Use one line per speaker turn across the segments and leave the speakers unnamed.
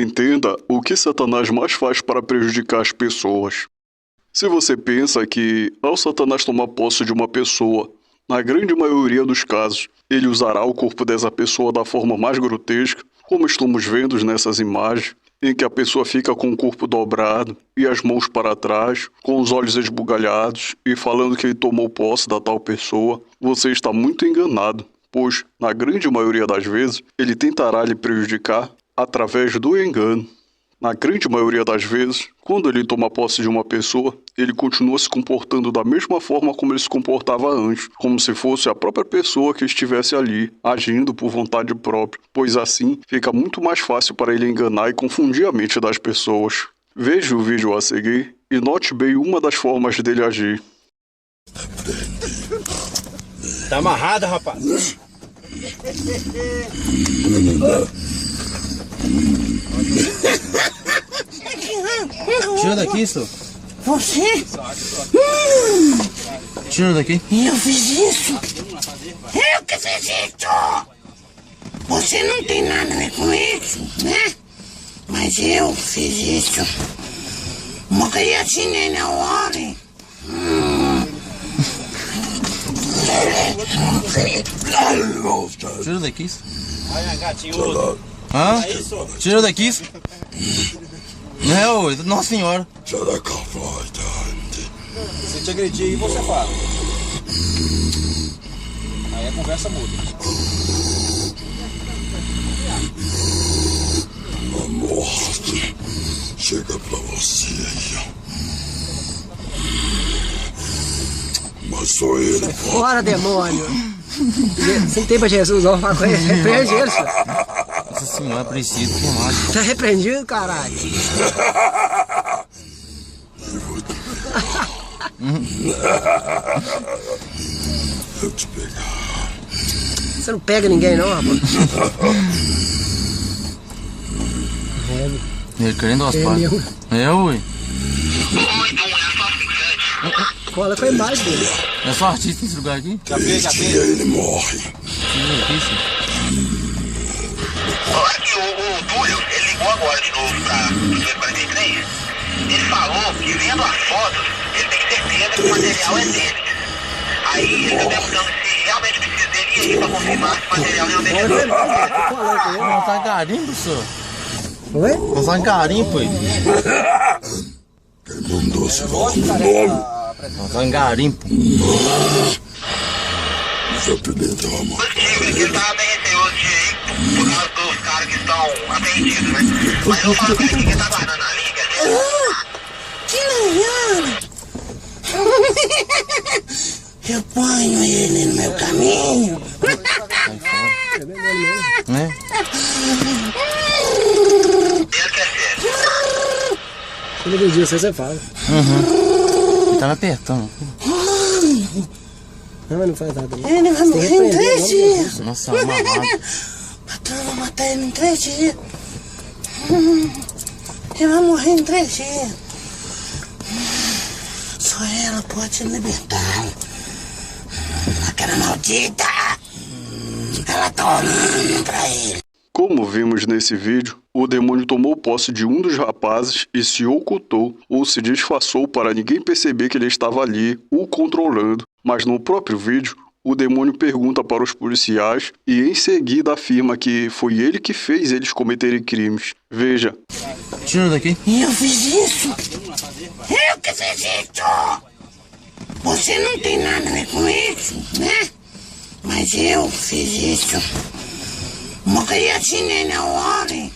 Entenda o que Satanás mais faz para prejudicar as pessoas. Se você pensa que, ao Satanás tomar posse de uma pessoa, na grande maioria dos casos, ele usará o corpo dessa pessoa da forma mais grotesca, como estamos vendo nessas imagens, em que a pessoa fica com o corpo dobrado e as mãos para trás, com os olhos esbugalhados e falando que ele tomou posse da tal pessoa, você está muito enganado, pois, na grande maioria das vezes, ele tentará lhe prejudicar através do engano. Na grande maioria das vezes, quando ele toma posse de uma pessoa, ele continua se comportando da mesma forma como ele se comportava antes, como se fosse a própria pessoa que estivesse ali, agindo por vontade própria, pois assim fica muito mais fácil para ele enganar e confundir a mente das pessoas. Veja o vídeo a seguir e note bem uma das formas dele agir.
Tá amarrado, rapaz.
Tira daqui, isso.
Você?
Tira daqui.
Eu fiz isso? Eu que fiz isso! Você não tem nada a ver com isso, né? Mas eu fiz isso. Uma criatina na hora.
Tira daqui, isso.
Olha, gatinho.
Hã? Tira daqui, isso. Não, nossa senhora.
Se te agredir aí, você fala. Aí a conversa muda.
A morte chega pra você aí, ó. Mas sou ele, pô.
Fora, demônio! Você tem pra Jesus, ó, repreende ele, senhor.
Nossa senhora, preciso que mais.
Tá repreendido, caralho.
Eu te pegar.
Você não pega ninguém, não, rapaz.
Ele querendo as
É
partes.
mesmo.
É, ui.
Cola com a imagem dele.
É só artista nesse lugar aqui?
Esse dia ele morre.
Tira daqui, isso.
Aqui, o Túlio, ele ligou agora de novo pra 243. Ele falou que vendo as fotos, ele tem certeza que o material é dele. Aí ele tá perguntando se realmente precisa dele ir aí pra confirmar se o material realmente é dele.
Não tá garimpo, senhor.
Oi?
Não tá garimpo aí.
Quem mandou se falar o nome?
Não tá garimpo.
Seu pimenta, amor.
Positivo, é que ele tava bem receoso de ir por causa dos caras que estão apreendidos, né? Mas eu falo pra ele que ele tá guardando a linha, quer dizer...
Que legal! Eu ponho ele no meu caminho.
Né?
Ele quer ser.
Ele vendia, você fala.
Ele tá me apertando.
Não, mas não faz nada. Não.
Ele vai morrer em 3 dias.
Nossa, amarrado.
Patrão, vai matar ele em 3 dias. Ele vai morrer em 3 dias. Só ela pode libertá-lo. Aquela maldita. Ela tá olhando pra ele.
Como vimos nesse vídeo, o demônio tomou posse de um dos rapazes e se ocultou ou se disfarçou para ninguém perceber que ele estava ali, o controlando. Mas no próprio vídeo, o demônio pergunta para os policiais e em seguida afirma que foi ele que fez eles cometerem crimes. Veja.
Tira daqui.
Eu fiz isso. Eu que fiz isso. Você não tem nada a ver com isso, né? Mas eu fiz isso. Uma criatina na hora.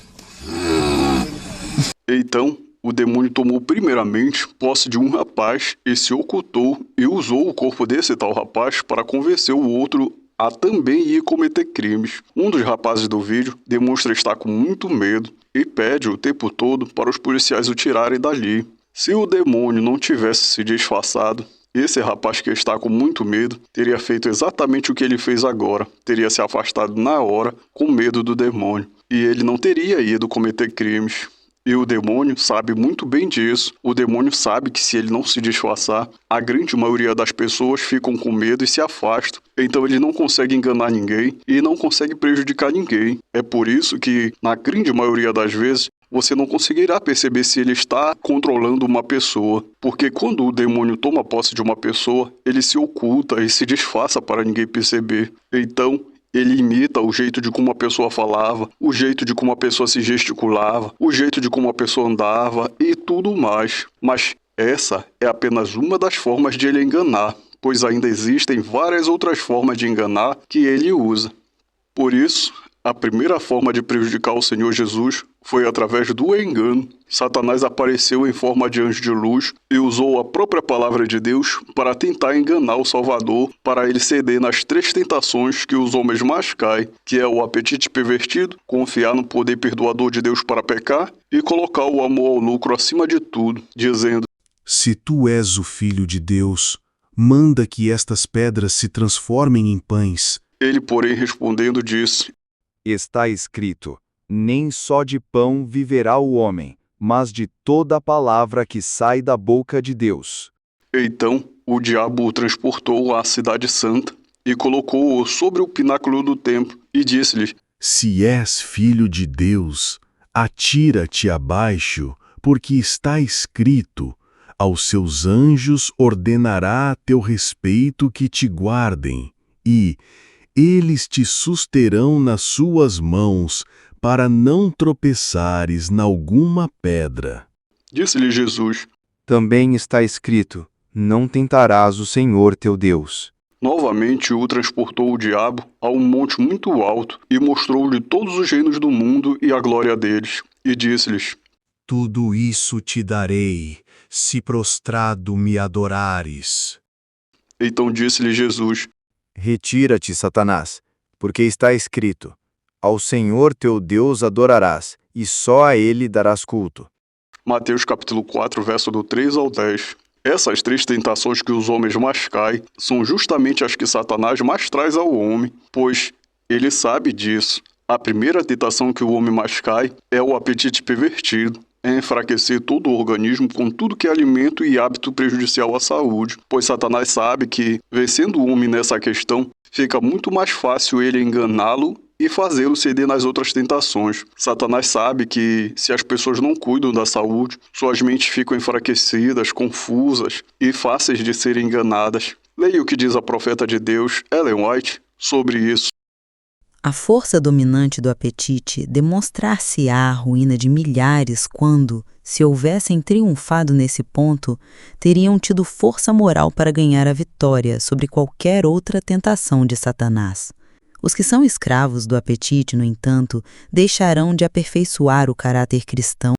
Então, o demônio tomou primeiramente posse de um rapaz e se ocultou e usou o corpo desse tal rapaz para convencer o outro a também ir cometer crimes. Um dos rapazes do vídeo demonstra estar com muito medo e pede o tempo todo para os policiais o tirarem dali. Se o demônio não tivesse se disfarçado, esse rapaz que está com muito medo teria feito exatamente o que ele fez agora, teria se afastado na hora com medo do demônio, e ele não teria ido cometer crimes. E o demônio sabe muito bem disso. O demônio sabe que se ele não se disfarçar, a grande maioria das pessoas ficam com medo e se afastam. Então ele não consegue enganar ninguém e não consegue prejudicar ninguém. É por isso que, na grande maioria das vezes, você não conseguirá perceber se ele está controlando uma pessoa, porque quando o demônio toma posse de uma pessoa, ele se oculta e se disfarça para ninguém perceber. Então, ele imita o jeito de como uma pessoa falava, o jeito de como uma pessoa se gesticulava, o jeito de como uma pessoa andava e tudo mais. Mas essa é apenas uma das formas de ele enganar, pois ainda existem várias outras formas de enganar que ele usa. Por isso, a primeira forma de prejudicar o Senhor Jesus foi através do engano. Satanás apareceu em forma de anjo de luz e usou a própria palavra de Deus para tentar enganar o Salvador, para ele ceder nas 3 tentações que os homens mais caem, que é o apetite pervertido, confiar no poder perdoador de Deus para pecar e colocar o amor ao lucro acima de tudo, dizendo:
Se tu és o Filho de Deus, manda que estas pedras se transformem em pães.
Ele, porém, respondendo, disse:
Está escrito: nem só de pão viverá o homem, mas de toda a palavra que sai da boca de Deus.
Então o diabo o transportou à cidade santa e colocou-o sobre o pináculo do templo e disse-lhe:
Se és filho de Deus, atira-te abaixo, porque está escrito: aos seus anjos ordenará a teu respeito que te guardem, e eles te susterão nas suas mãos, para não tropeçares nalguma pedra.
Disse-lhe Jesus:
Também está escrito: não tentarás o Senhor teu Deus.
Novamente o transportou o diabo a um monte muito alto e mostrou-lhe todos os reinos do mundo e a glória deles, e disse-lhes:
Tudo isso te darei, se prostrado me adorares.
Então disse-lhe Jesus:
Retira-te, Satanás, porque está escrito: ao Senhor teu Deus adorarás, e só a ele darás culto.
Mateus capítulo 4, verso do 3 ao 10. Essas 3 tentações que os homens mais caem são justamente as que Satanás mais traz ao homem, pois ele sabe disso. A primeira tentação que o homem mais cai é o apetite pervertido, é enfraquecer todo o organismo com tudo que é alimento e hábito prejudicial à saúde, pois Satanás sabe que, vencendo o homem nessa questão, fica muito mais fácil ele enganá-lo e fazê-lo ceder nas outras tentações. Satanás sabe que, se as pessoas não cuidam da saúde, suas mentes ficam enfraquecidas, confusas e fáceis de serem enganadas. Leia o que diz a profeta de Deus, Ellen White, sobre isso.
A força dominante do apetite demonstrar-se-á a ruína de milhares quando, se houvessem triunfado nesse ponto, teriam tido força moral para ganhar a vitória sobre qualquer outra tentação de Satanás. Os que são escravos do apetite, no entanto, deixarão de aperfeiçoar o caráter cristão.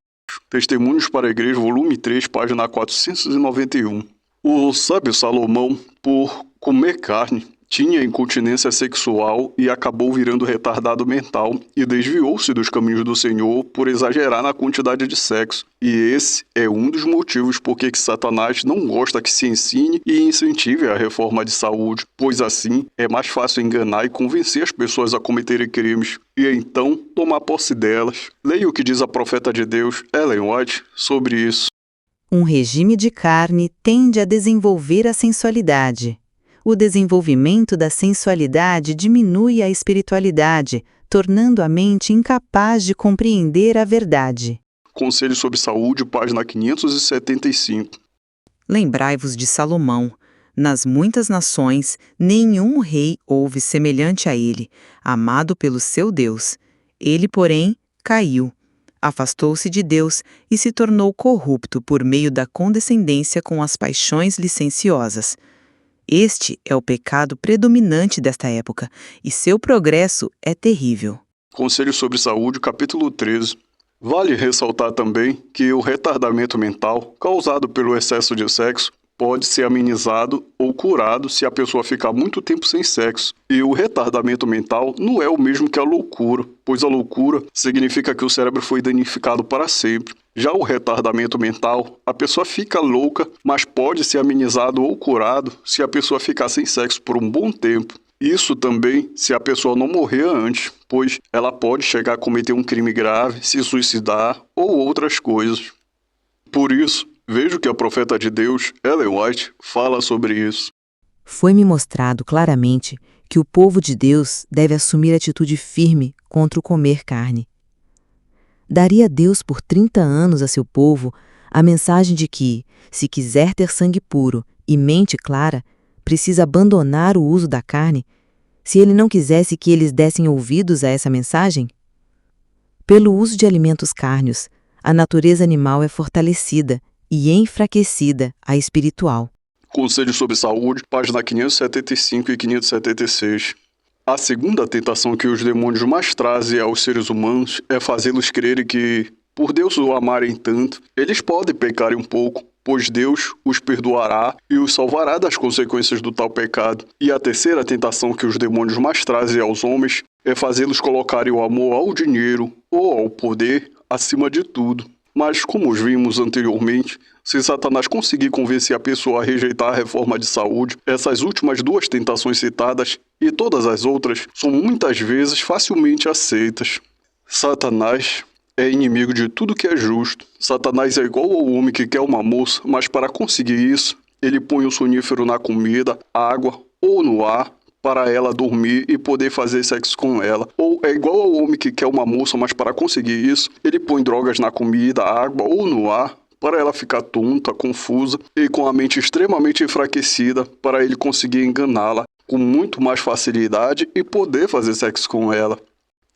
Testemunhos para a Igreja, volume 3, página 491. O sábio Salomão, por comer carne, tinha incontinência sexual e acabou virando retardado mental e desviou-se dos caminhos do Senhor por exagerar na quantidade de sexo. E esse é um dos motivos por que Satanás não gosta que se ensine e incentive a reforma de saúde, pois assim é mais fácil enganar e convencer as pessoas a cometerem crimes e então tomar posse delas. Leia o que diz a profeta de Deus, Ellen White, sobre isso.
Um regime de carne tende a desenvolver a sensualidade. O desenvolvimento da sensualidade diminui a espiritualidade, tornando a mente incapaz de compreender a verdade.
Conselho sobre Saúde, página 575.
Lembrai-vos de Salomão. Nas muitas nações, nenhum rei houve semelhante a ele, amado pelo seu Deus. Ele, porém, caiu. Afastou-se de Deus e se tornou corrupto por meio da condescendência com as paixões licenciosas. Este é o pecado predominante desta época, e seu progresso é terrível.
Conselho sobre Saúde, capítulo 13. Vale ressaltar também que o retardamento mental, causado pelo excesso de sexo, pode ser amenizado ou curado se a pessoa ficar muito tempo sem sexo. E o retardamento mental não é o mesmo que a loucura, pois a loucura significa que o cérebro foi danificado para sempre. Já o retardamento mental, a pessoa fica louca, mas pode ser amenizado ou curado se a pessoa ficar sem sexo por um bom tempo. Isso também se a pessoa não morrer antes, pois ela pode chegar a cometer um crime grave, se suicidar ou outras coisas. Por isso, veja o que a profeta de Deus, Ellen White, fala sobre isso.
Foi-me mostrado claramente que o povo de Deus deve assumir atitude firme contra o comer carne. Daria Deus por 30 anos a seu povo a mensagem de que, se quiser ter sangue puro e mente clara, precisa abandonar o uso da carne, se ele não quisesse que eles dessem ouvidos a essa mensagem? Pelo uso de alimentos cárneos, a natureza animal é fortalecida e enfraquecida a espiritual.
Conselho sobre Saúde, página 575 e 576. A segunda tentação que os demônios mais trazem aos seres humanos é fazê-los crerem que, por Deus o amarem tanto, eles podem pecar um pouco, pois Deus os perdoará e os salvará das consequências do tal pecado. E a terceira tentação que os demônios mais trazem aos homens é fazê-los colocarem o amor ao dinheiro ou ao poder acima de tudo. Mas, como vimos anteriormente, se Satanás conseguir convencer a pessoa a rejeitar a reforma de saúde, essas últimas duas tentações citadas e todas as outras são muitas vezes facilmente aceitas. Satanás é inimigo de tudo que é justo. Satanás é igual ao homem que quer uma moça, mas para conseguir isso, ele põe o sonífero na comida, água ou no ar, para ela dormir e poder fazer sexo com ela. Ou é igual ao homem que quer uma moça, mas para conseguir isso, ele põe drogas na comida, água ou no ar, para ela ficar tonta, confusa e com a mente extremamente enfraquecida, para ele conseguir enganá-la com muito mais facilidade e poder fazer sexo com ela.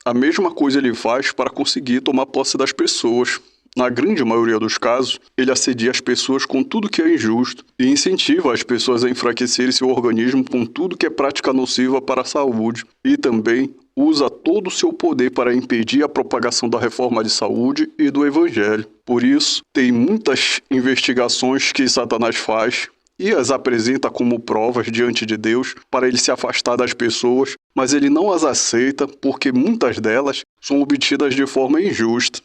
A mesma coisa ele faz para conseguir tomar posse das pessoas. Na grande maioria dos casos, ele assedia as pessoas com tudo que é injusto e incentiva as pessoas a enfraquecerem seu organismo com tudo que é prática nociva para a saúde. E também usa todo o seu poder para impedir a propagação da reforma de saúde e do evangelho. Por isso, tem muitas investigações que Satanás faz e as apresenta como provas diante de Deus para ele se afastar das pessoas, mas ele não as aceita porque muitas delas são obtidas de forma injusta.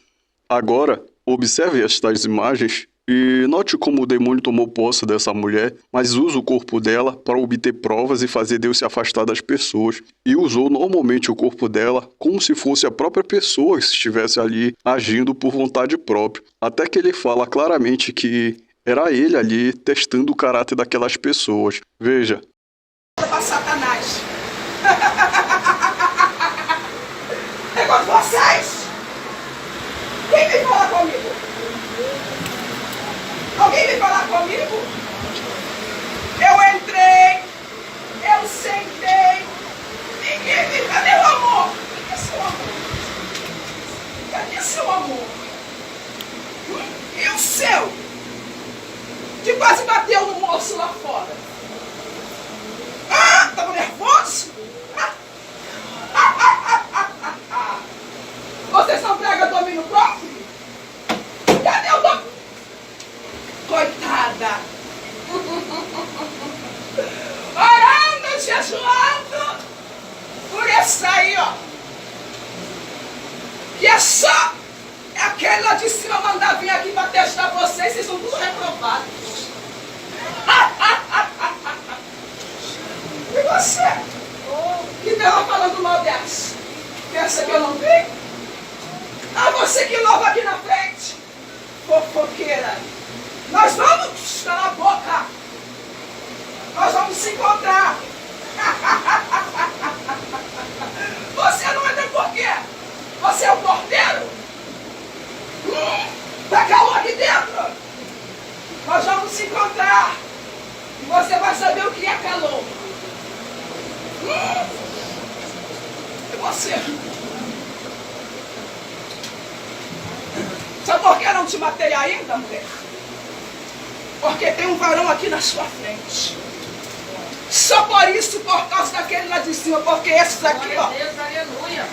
Agora, observe estas imagens e note como o demônio tomou posse dessa mulher, mas usa o corpo dela para obter provas e fazer Deus se afastar das pessoas. E usou normalmente o corpo dela como se fosse a própria pessoa que estivesse ali agindo por vontade própria. Até que ele fala claramente que era ele ali testando o caráter daquelas pessoas. Veja.
Para Satanás. É com vocês. Quem vem falar comigo? Alguém vem falar comigo? Eu entrei, eu sentei. Ninguém vem. Cadê o amor? Cadê seu amor? Cadê seu amor? E o seu? Que quase bateu no moço lá fora. Ah, tava nervoso? Vocês não pregam domínio próprio? Cadê o domínio? Coitada! Orando, jejuando, por essa aí, ó. Que é só aquele lá de cima mandar vir aqui para testar vocês, vocês são tudo reprovados. E você? Que estava falando mal dessa? Pensa que eu não vi? Ah, você que louva aqui na frente, fofoqueira. Nós vamos, cala a boca. Nós vamos se encontrar. Você não entra por quê? Você é o porteiro? Tá calor aqui dentro. Nós vamos se encontrar. E você vai saber o que é calor. E você? Sabe por que eu não te matei ainda, mulher? Porque tem um varão aqui na sua frente. Só por isso, por causa daquele lá de cima, porque esses aqui, ó. Deus, aleluia.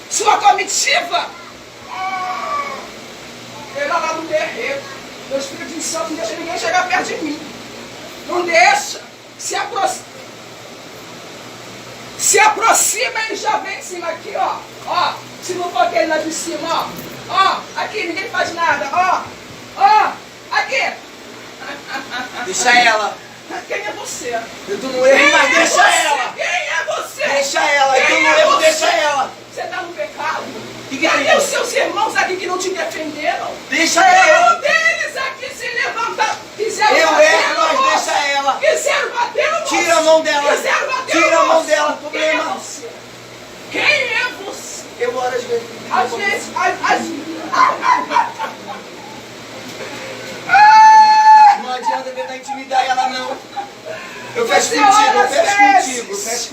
Sua comitiva. Ele lá no terreiro. O Espírito Santo não deixa ninguém chegar perto de mim. Não deixa. Se aproxima, ele já vem em cima aqui, ó. Ó, se não for aquele lá de cima, ó. Ó, aqui, ninguém faz nada, ó. Ó, aqui.
Deixa ela.
Quem é você?
Eu tô no erro, mas deixa ela.
Quem é você?
Deixa ela, eu tô no erro, deixa ela.
Você tá no pecado?
Que
cadê os seus irmãos aqui que não te defenderam?
Deixa ela.
Nenhum deles aqui se levantaram. Quiseram
eu
bater
erro,
no
mas
moço.
deixa ela.
Quiseram bater no moço.
Tira a mão dela.
Quiseram bater
Tira
no
a mão
moço.
dela.
Quem é
Problema.
você? Quem é você?
Eu oro às vezes.
Às vezes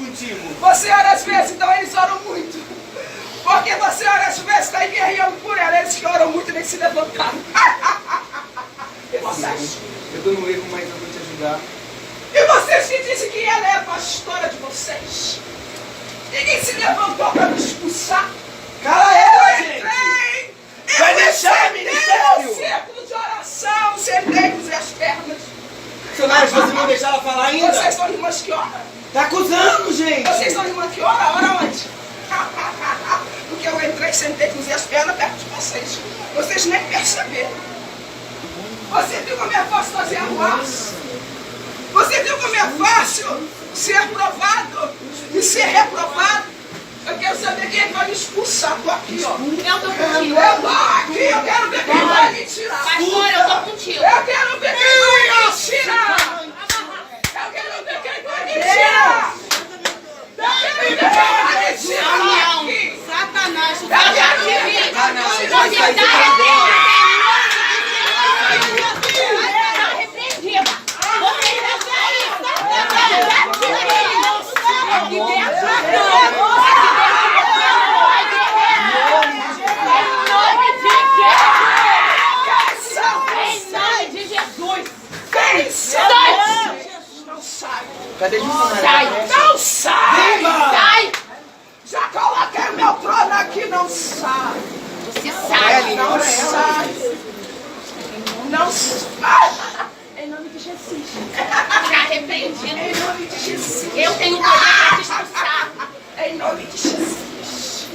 contigo.
Você ora às vezes, então eles oram muito. Porque você ora às vezes, está guerreando por ela. Eles que oram muito nem se levantaram. E vocês?
Eu tô no erro, mas eu vou te ajudar.
E vocês que dizem que ela é a pastora de vocês? Ninguém se levantou para me expulsar.
Cala ela, gente!
Entrei!
Vai deixar, ministério!
Um círculo de oração, sentei com as pernas.
Funcionários, vocês vão deixar ela falar ainda?
Vocês são irmãs que oram?
Tá acusando, gente!
Vocês são irmãs que oram? Ora onde? Porque eu entrei, sentei, cruzei as pernas perto de vocês. Vocês nem perceberam. Você viu como é fácil fazer a voz? Você viu como é fácil ser provado e ser reprovado? Eu quero saber quem é que vai me expulsar. Tô aqui, ó.
Eu tô contigo.
Eu tô aqui, eu quero ver quem vai me tirar.
Pastor, eu tô contigo.
Eu quero ver quem vai me tirar. Eu quero ver quem vai me tirar. Eu quero ver quem vai me tirar daqui.
Satanás,
Eu quero ver quem vai me tirar
você
daqui.
Cadê o funcionário?
Sai! Não sai!
Viva!
Sai! Já coloquei o meu trono aqui, não sai!
Você sai!
Não sai! Não sai! Em nome de Jesus!
Já repreendido.
Em nome de Jesus!
Eu tenho poder para te expulsar.
Em nome de Jesus!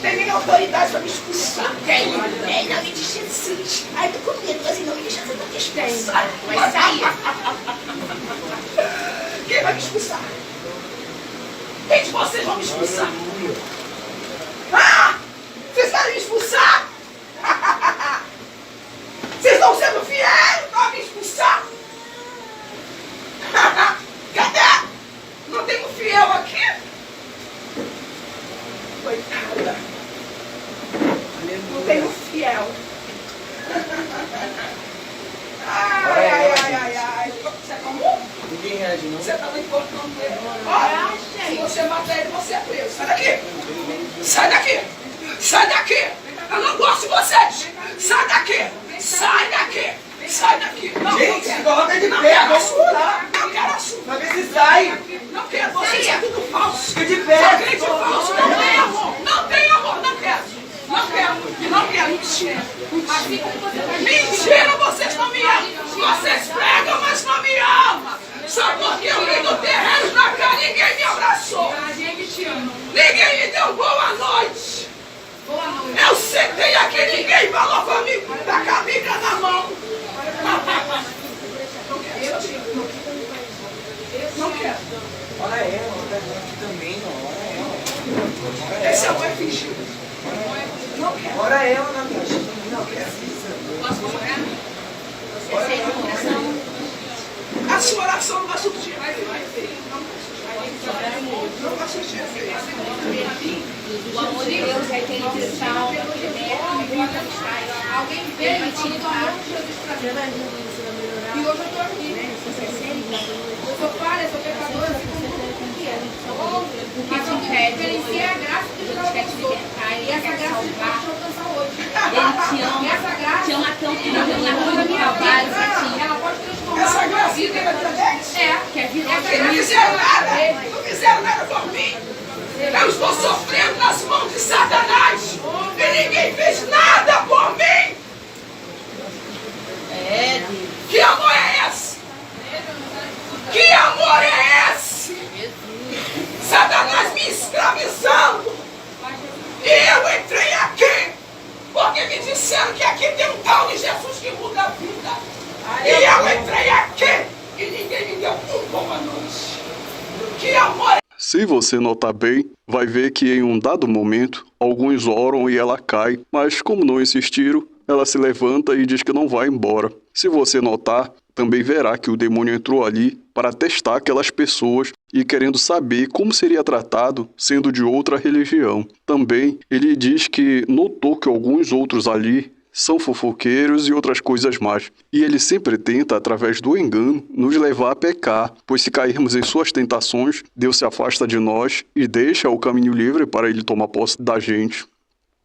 Tem minha autoridade para me expulsar!
Tenho.
Em nome de Jesus! Ai, tô com medo, mas em nome de Jesus eu vou te expulsar!
Vai sair.
Quem vai me expulsar? Quem de vocês vão me expulsar? Ah! Vocês querem me expulsar? Vocês estão sendo fiéis para me expulsar? Cadê? Não tem um fiel aqui? Coitada. Não tem um fiel. Ai. Você acalmou?
Ninguém reage, não?
Você estava importando ele. Olha, se você matar ele, você é preso. Sai daqui! Sai daqui! Sai daqui! Eu não gosto de vocês! Sai daqui! Sai daqui! Sai daqui! Não,
Gente,
não
coloca de
não
pé,
quero
vamos
assunto!
pular.
Não quero assunto!
Pra ver se sai!
Não quero! Vocês é tudo falso!
Fica de pé!
Só crente falso! Não tem amor! Não tem amor! Não quero! Não quero! Não quero! Mentira! Mentira! Vocês não me amam! Vocês pregam, mas não me amam! Só porque eu vim do terreno pra cá, ninguém me abraçou! Ninguém me deu boa noite! Eu sentei aqui, ninguém falou comigo! Tá com a Bíblia na mão! Não quero!
Olha ela, ela tá aqui também, ó.
Esse amor é fingido! Não quero!
Ora ela, Natasha. Não
precisa!
Posso orar? Você aceita a oração?
A sua oração não vai surgir! Não vai surgir!
O amor de Deus é aquele que salva, alguém veio e te limpar. E hoje eu estou aqui. Eu sou falha, sou pecadora, mas eu diferenciei a graça de Deus quer te libertar, e essa graça de Deus te alcançar hoje. Ele te ama, essa graça te ama tanto que morreu na cruz do Calvário pra ti. Ela pode transformar
Essa
a tua
graça
vida.
que vai trazer?
Que é vida
Não fizeram nada! Não fizeram nada por mim! Eu estou sofrendo nas mãos de Satanás! E ninguém fez nada por mim! Que amor é esse? Que amor é esse? Satanás me escravizando! E eu entrei aqui! Porque me disseram que aqui tem um tal de Jesus que muda a vida! E eu entrei aqui! E ninguém me deu boa noite! Que amor é
Se você notar bem, vai ver que em um dado momento, alguns oram e ela cai, mas como não insistiram, ela se levanta e diz que não vai embora. Se você notar, também verá que o demônio entrou ali para testar aquelas pessoas e querendo saber como seria tratado sendo de outra religião. Também ele diz que notou que alguns outros ali são fofoqueiros e outras coisas mais. E ele sempre tenta, através do engano, nos levar a pecar, pois se cairmos em suas tentações, Deus se afasta de nós e deixa o caminho livre para ele tomar posse da gente.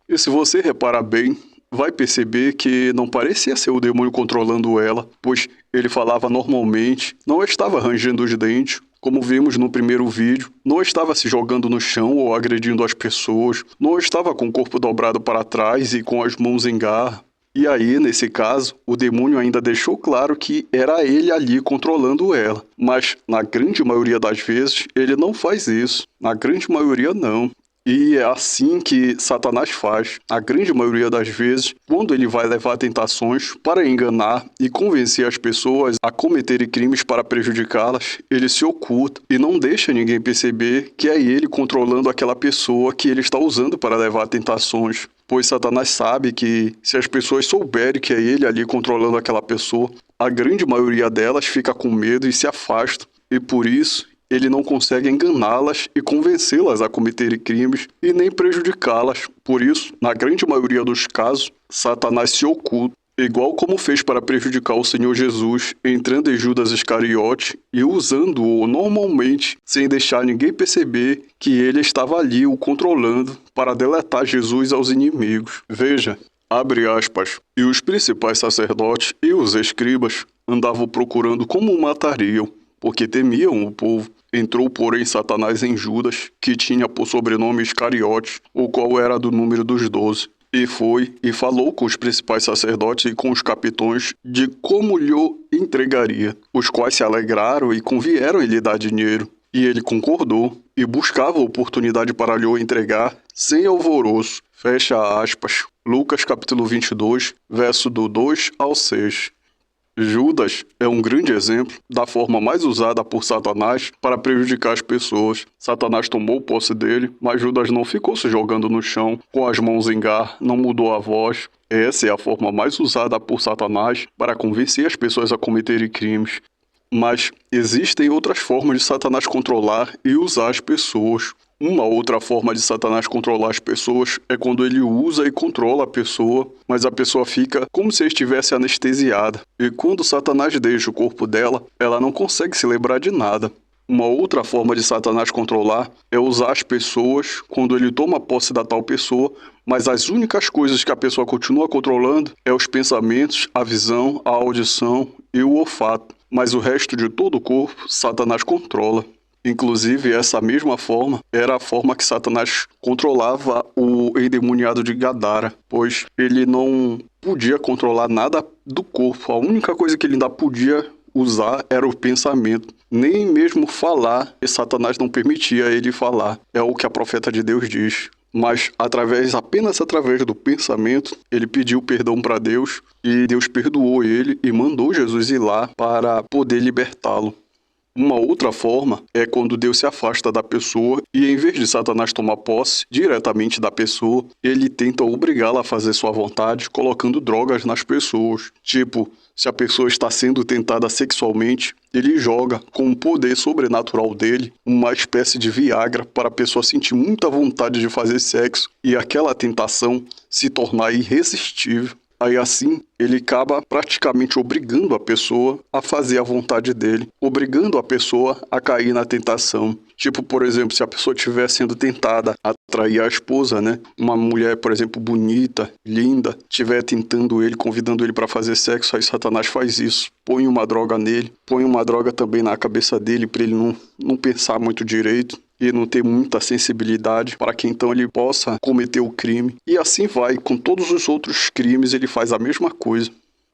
E se você reparar bem, vai perceber que não parecia ser o demônio controlando ela, pois ele falava normalmente, não estava rangendo os dentes, como vimos no primeiro vídeo, não estava se jogando no chão ou agredindo as pessoas, não estava com o corpo dobrado para trás e com as mãos em garra. E aí, nesse caso, o demônio ainda deixou claro que era ele ali controlando ela. Mas, na grande maioria das vezes, ele não faz isso. Na grande maioria, não. E é assim que Satanás faz, a grande maioria das vezes, quando ele vai levar tentações para enganar e convencer as pessoas a cometerem crimes para prejudicá-las, ele se oculta e não deixa ninguém perceber que é ele controlando aquela pessoa que ele está usando para levar tentações. Pois Satanás sabe que se as pessoas souberem que é ele ali controlando aquela pessoa, a grande maioria delas fica com medo e se afasta, e por isso ele não consegue enganá-las e convencê-las a cometerem crimes e nem prejudicá-las. Por isso, na grande maioria dos casos, Satanás se oculta, igual como fez para prejudicar o Senhor Jesus, entrando em Judas Iscariote e usando-o normalmente, sem deixar ninguém perceber que ele estava ali o controlando para deletar Jesus aos inimigos. Veja, abre aspas, e os principais sacerdotes e os escribas andavam procurando como o matariam, porque temiam o povo. Entrou, porém, Satanás em Judas, que tinha por sobrenome Iscariote, o qual era do número dos 12. E foi e falou com os principais sacerdotes e com os capitões de como lhe entregaria, os quais se alegraram e convieram em lhe dar dinheiro. E ele concordou e buscava oportunidade para lhe entregar sem alvoroço. Fecha aspas. Lucas capítulo 22, verso do 2 ao 6. Judas é um grande exemplo da forma mais usada por Satanás para prejudicar as pessoas. Satanás tomou posse dele, mas Judas não ficou se jogando no chão, com as mãos em garra, não mudou a voz. Essa é a forma mais usada por Satanás para convencer as pessoas a cometerem crimes. Mas existem outras formas de Satanás controlar e usar as pessoas. Uma outra forma de Satanás controlar as pessoas é quando ele usa e controla a pessoa, mas a pessoa fica como se estivesse anestesiada. E quando Satanás deixa o corpo dela, ela não consegue se lembrar de nada. Uma outra forma de Satanás controlar é usar as pessoas quando ele toma posse da tal pessoa, mas as únicas coisas que a pessoa continua controlando é os pensamentos, a visão, a audição e o olfato. Mas o resto de todo o corpo, Satanás controla. Inclusive, essa mesma forma era a forma que Satanás controlava o endemoniado de Gadara, pois ele não podia controlar nada do corpo. A única coisa que ele ainda podia usar era o pensamento. Nem mesmo falar, e Satanás não permitia ele falar. É o que a profeta de Deus diz. Mas apenas através do pensamento, ele pediu perdão para Deus e Deus perdoou ele e mandou Jesus ir lá para poder libertá-lo. Uma outra forma é quando Deus se afasta da pessoa e, em vez de Satanás tomar posse diretamente da pessoa, ele tenta obrigá-la a fazer sua vontade, colocando drogas nas pessoas. Tipo, se a pessoa está sendo tentada sexualmente, ele joga, com o poder sobrenatural dele, uma espécie de Viagra para a pessoa sentir muita vontade de fazer sexo e aquela tentação se tornar irresistível. Aí assim, ele acaba praticamente obrigando a pessoa a fazer a vontade dele, obrigando a pessoa a cair na tentação. Tipo, por exemplo, se a pessoa estiver sendo tentada a trair a esposa, né? Uma mulher, por exemplo, bonita, linda, estiver tentando ele, convidando ele para fazer sexo, aí Satanás faz isso. Põe uma droga nele, põe uma droga também na cabeça dele para ele não pensar muito direito e não ter muita sensibilidade para que então ele possa cometer o crime. E assim vai, com todos os outros crimes ele faz a mesma coisa.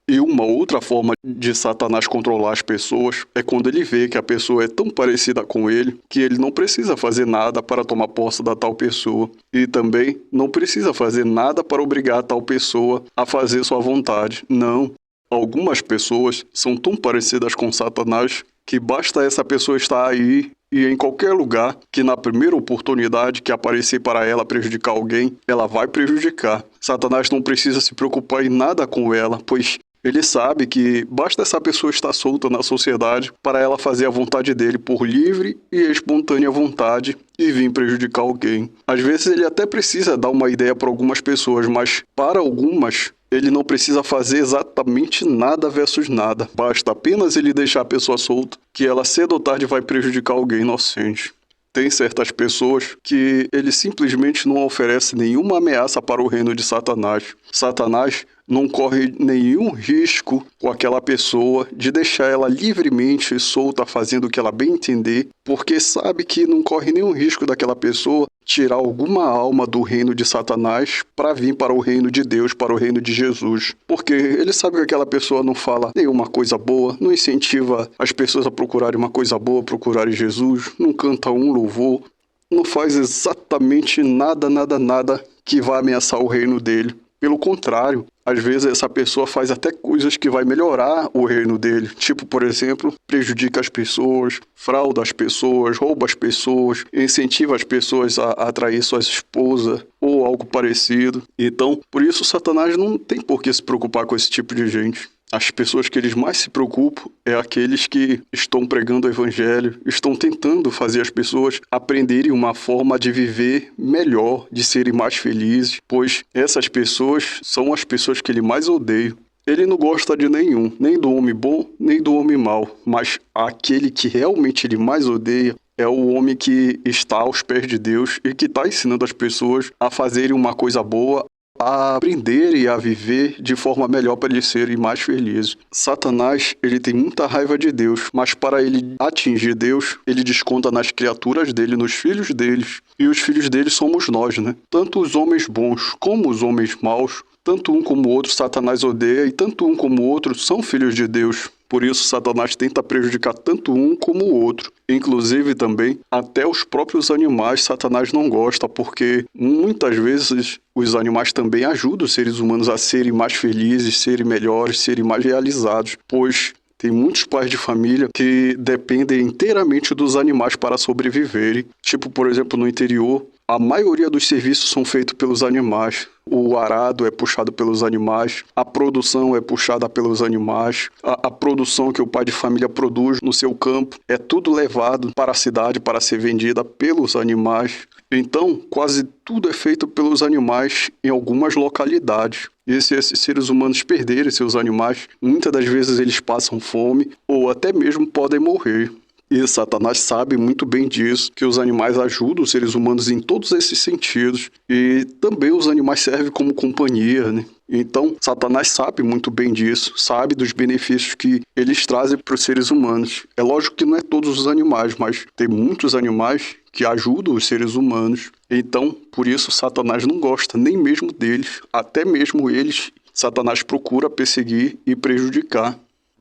E uma outra forma de Satanás controlar as pessoas é quando ele vê que a pessoa é tão parecida com ele que ele não precisa fazer nada para tomar posse da tal pessoa. E também não precisa fazer nada para obrigar a tal pessoa a fazer sua vontade. Não. Algumas pessoas são tão parecidas com Satanás que basta essa pessoa estar aí e em qualquer lugar que na primeira oportunidade que aparecer para ela prejudicar alguém, ela vai prejudicar. Satanás não precisa se preocupar em nada com ela, pois ele sabe que basta essa pessoa estar solta na sociedade para ela fazer a vontade dele por livre e espontânea vontade e vir prejudicar alguém. Às vezes ele até precisa dar uma ideia para algumas pessoas, mas para algumas ele não precisa fazer exatamente nada versus nada. Basta apenas ele deixar a pessoa solta, que ela cedo ou tarde vai prejudicar alguém inocente. Tem certas pessoas que ele simplesmente não oferece nenhuma ameaça para o reino de Satanás. Satanás não corre nenhum risco com aquela pessoa de deixar ela livremente solta fazendo o que ela bem entender, porque sabe que não corre nenhum risco daquela pessoa tirar alguma alma do reino de Satanás para vir para o reino de Deus, para o reino de Jesus. Porque ele sabe que aquela pessoa não fala nenhuma coisa boa, não incentiva as pessoas a procurarem uma coisa boa, procurarem Jesus, não canta um louvor, não faz exatamente nada que vá ameaçar o reino dele. Pelo contrário, às vezes essa pessoa faz até coisas que vai melhorar o reino dele. Tipo, por exemplo, prejudica as pessoas, frauda as pessoas, rouba as pessoas, incentiva as pessoas a atrair suas esposas ou algo parecido. Então, por isso Satanás não tem por que se preocupar com esse tipo de gente. As pessoas que eles mais se preocupam é aqueles que estão pregando o evangelho, estão tentando fazer as pessoas aprenderem uma forma de viver melhor, de serem mais felizes, pois essas pessoas são as pessoas que ele mais odeia. Ele não gosta de nenhum, nem do homem bom, nem do homem mau, mas aquele que realmente ele mais odeia é o homem que está aos pés de Deus e que está ensinando as pessoas a fazerem uma coisa boa, a aprender e a viver de forma melhor para eles serem mais felizes. Satanás, ele tem muita raiva de Deus, mas para ele atingir Deus, ele desconta nas criaturas dele, nos filhos deles. E os filhos dele somos nós, né? Tanto os homens bons como os homens maus, tanto um como o outro Satanás odeia e tanto um como o outro são filhos de Deus. Por isso, Satanás tenta prejudicar tanto um como o outro. Inclusive, também, até os próprios animais Satanás não gosta, porque muitas vezes os animais também ajudam os seres humanos a serem mais felizes, serem melhores, serem mais realizados, pois tem muitos pais de família que dependem inteiramente dos animais para sobreviverem. Tipo, por exemplo, no interior, a maioria dos serviços são feitos pelos animais. O arado é puxado pelos animais, a produção é puxada pelos animais, a produção que o pai de família produz no seu campo é tudo levado para a cidade para ser vendida pelos animais. Então, quase tudo é feito pelos animais em algumas localidades. E se esses seres humanos perderem seus animais, muitas das vezes eles passam fome ou até mesmo podem morrer. E Satanás sabe muito bem disso, que os animais ajudam os seres humanos em todos esses sentidos. E também os animais servem como companhia, né? Então, Satanás sabe muito bem disso, sabe dos benefícios que eles trazem para os seres humanos. É lógico que não é todos os animais, mas tem muitos animais que ajudam os seres humanos. Então, por isso, Satanás não gosta nem mesmo deles. Até mesmo eles, Satanás procura perseguir e prejudicar.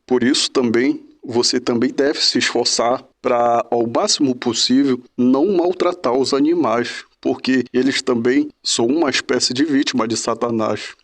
Por isso também, você também deve se esforçar para, ao máximo possível, não maltratar os animais, porque eles também são uma espécie de vítima de Satanás.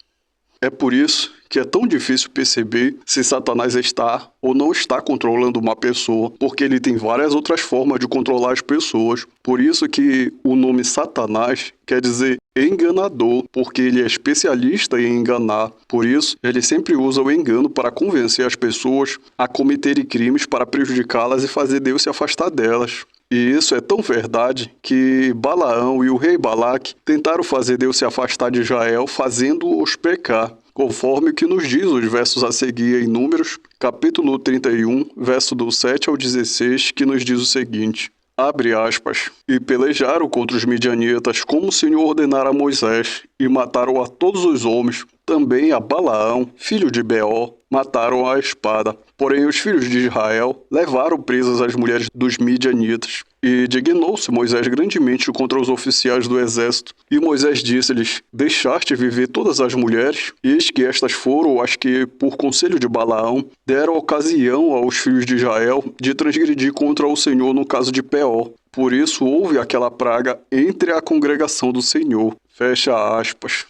É por isso que é tão difícil perceber se Satanás está ou não está controlando uma pessoa, porque ele tem várias outras formas de controlar as pessoas. Por isso que o nome Satanás quer dizer enganador, porque ele é especialista em enganar. Por isso, ele sempre usa o engano para convencer as pessoas a cometerem crimes para prejudicá-las e fazer Deus se afastar delas. E isso é tão verdade que Balaão e o rei Balaque tentaram fazer Deus se afastar de Israel, fazendo-os pecar, conforme o que nos diz os versos a seguir em Números, capítulo 31, verso do 7 ao 16, que nos diz o seguinte: abre aspas, e pelejaram contra os midianitas como o Senhor ordenara a Moisés, e mataram a todos os homens, também a Balaão, filho de Beor, mataram a espada. Porém os filhos de Israel levaram presas as mulheres dos midianitas. E dignou-se Moisés grandemente contra os oficiais do exército. E Moisés disse-lhes: deixaste viver todas as mulheres? Eis que estas foram as que, por conselho de Balaão, deram ocasião aos filhos de Israel de transgredir contra o Senhor no caso de Peor. Por isso houve aquela praga entre a congregação do Senhor. Fecha aspas.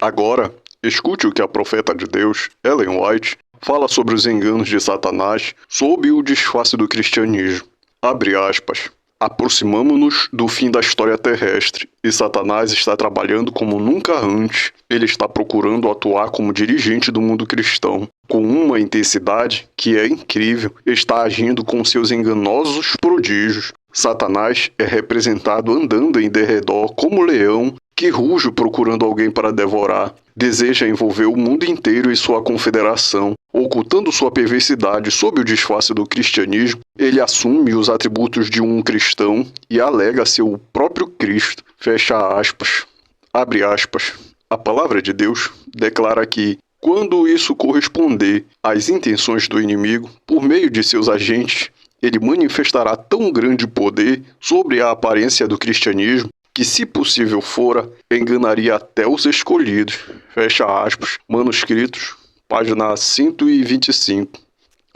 Agora, escute o que a profeta de Deus, Ellen White, fala sobre os enganos de Satanás sob o disfarce do cristianismo. Abre aspas. Aproximamo-nos do fim da história terrestre e Satanás está trabalhando como nunca antes. Ele está procurando atuar como dirigente do mundo cristão. Com uma intensidade que é incrível, está agindo com seus enganosos prodígios. Satanás é representado andando em derredor como leão que ruge procurando alguém para devorar. Deseja envolver o mundo inteiro em sua confederação. Ocultando sua perversidade sob o disfarce do cristianismo, ele assume os atributos de um cristão e alega ser o próprio Cristo. Fecha aspas. Abre aspas. A palavra de Deus declara que, quando isso corresponder às intenções do inimigo, por meio de seus agentes, ele manifestará tão grande poder sobre a aparência do cristianismo que, se possível fora, enganaria até os escolhidos. Fecha aspas. Manuscritos, página 125.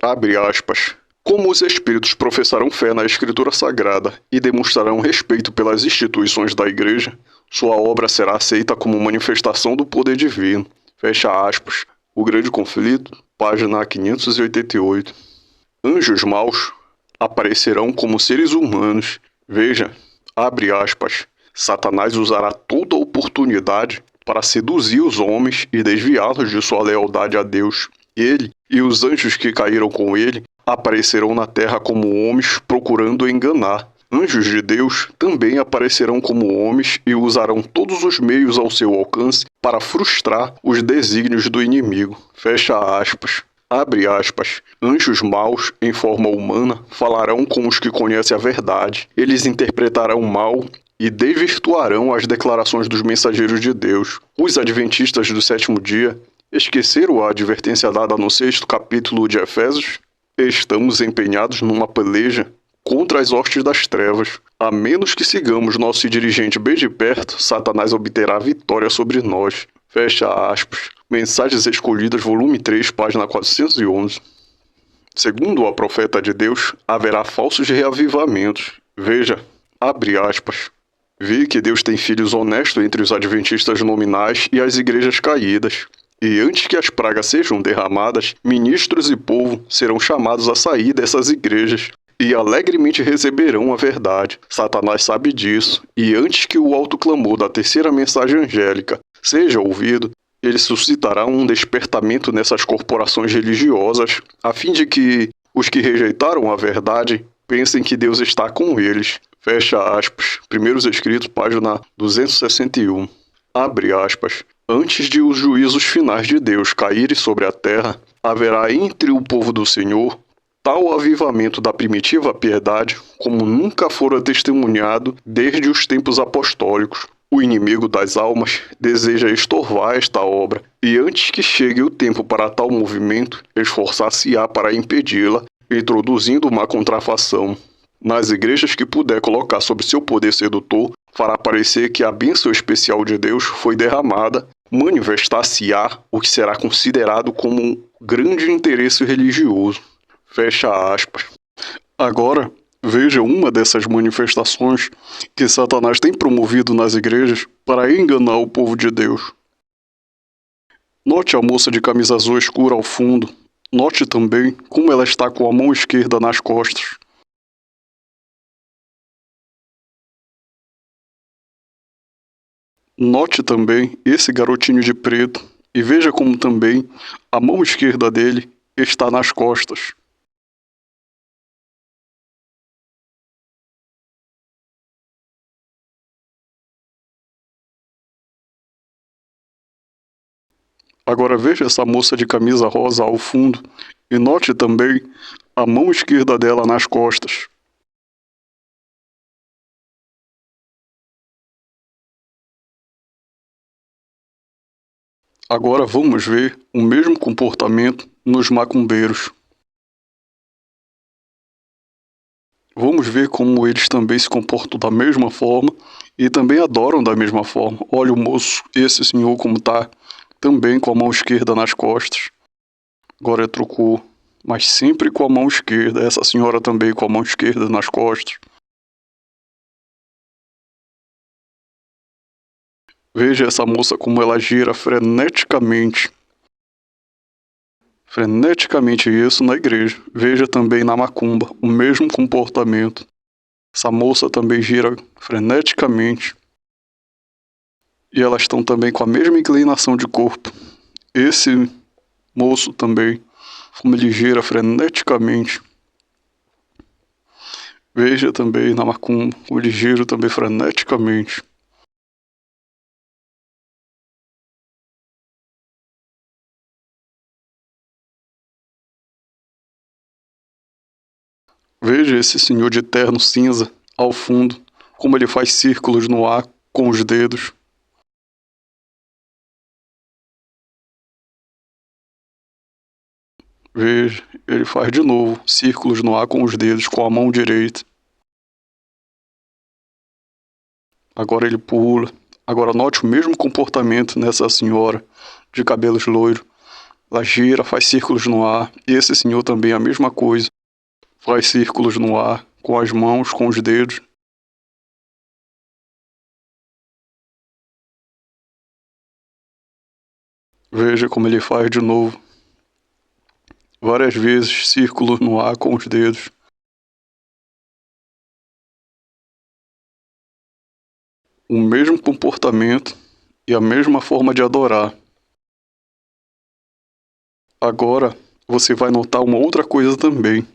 Abre aspas. Como os espíritos professarão fé na Escritura Sagrada e demonstrarão respeito pelas instituições da Igreja, sua obra será aceita como manifestação do poder divino. Fecha aspas. O Grande Conflito, página 588. Anjos maus aparecerão como seres humanos. Veja, abre aspas. Satanás usará toda oportunidade para seduzir os homens e desviá-los de sua lealdade a Deus. Ele e os anjos que caíram com ele aparecerão na terra como homens procurando enganar. Anjos de Deus também aparecerão como homens e usarão todos os meios ao seu alcance para frustrar os desígnios do inimigo. Fecha aspas. Abre aspas. Anjos maus, em forma humana, falarão com os que conhecem a verdade. Eles interpretarão mal e desvirtuarão as declarações dos mensageiros de Deus. Os adventistas do sétimo dia esqueceram a advertência dada no 6º capítulo de Efésios? Estamos empenhados numa peleja contra as hostes das trevas. A menos que sigamos nosso dirigente bem de perto, Satanás obterá vitória sobre nós. Fecha aspas. Mensagens Escolhidas, volume 3, página 411. Segundo a profeta de Deus, haverá falsos reavivamentos. Veja, abre aspas. Vi que Deus tem filhos honestos entre os adventistas nominais e as igrejas caídas. E antes que as pragas sejam derramadas, ministros e povo serão chamados a sair dessas igrejas e alegremente receberão a verdade. Satanás sabe disso, e antes que o alto clamor da terceira mensagem angélica seja ouvido, ele suscitará um despertamento nessas corporações religiosas, a fim de que os que rejeitaram a verdade pensem que Deus está com eles. Fecha aspas. Primeiros Escritos, página 261. Abre aspas. Antes de os juízos finais de Deus caírem sobre a terra, haverá entre o povo do Senhor tal avivamento da primitiva piedade como nunca fora testemunhado desde os tempos apostólicos. O inimigo das almas deseja estorvar esta obra, e antes que chegue o tempo para tal movimento, esforçar-se-á para impedi-la, introduzindo uma contrafação. Nas igrejas que puder colocar sob seu poder sedutor, fará parecer que a bênção especial de Deus foi derramada, manifestar-se-á o que será considerado como um grande interesse religioso. Fecha aspas. Agora, veja uma dessas manifestações que Satanás tem promovido nas igrejas para enganar o povo de Deus. Note a moça de camisa azul escura ao fundo. Note também como ela está com a mão esquerda nas costas. Note também esse garotinho de preto e veja como também a mão esquerda dele está nas costas. Agora veja essa moça de camisa rosa ao fundo e note também a mão esquerda dela nas costas. Agora vamos ver o mesmo comportamento nos macumbeiros. Vamos ver como eles também se comportam da mesma forma e também adoram da mesma forma. Olha o moço, esse senhor como está também com a mão esquerda nas costas. Agora trocou, mas sempre com a mão esquerda. Essa senhora também com a mão esquerda nas costas. Veja essa moça como ela gira freneticamente. Freneticamente isso na igreja. Veja também na macumba o mesmo comportamento. Essa moça também gira freneticamente. E elas estão também com a mesma inclinação de corpo. Esse moço também, como ele gira freneticamente. Veja também na macumba como ele gira também freneticamente. Veja esse senhor de terno cinza ao fundo, como ele faz círculos no ar com os dedos. Veja, ele faz de novo círculos no ar com os dedos, com a mão direita. Agora ele pula. Agora note o mesmo comportamento nessa senhora de cabelos loiros. Ela gira, faz círculos no ar. E esse senhor também é a mesma coisa. Faz círculos no ar, com as mãos, com os dedos. Veja como ele faz de novo. Várias vezes, círculos no ar com os dedos. O mesmo comportamento e a mesma forma de adorar. Agora, você vai notar uma outra coisa também.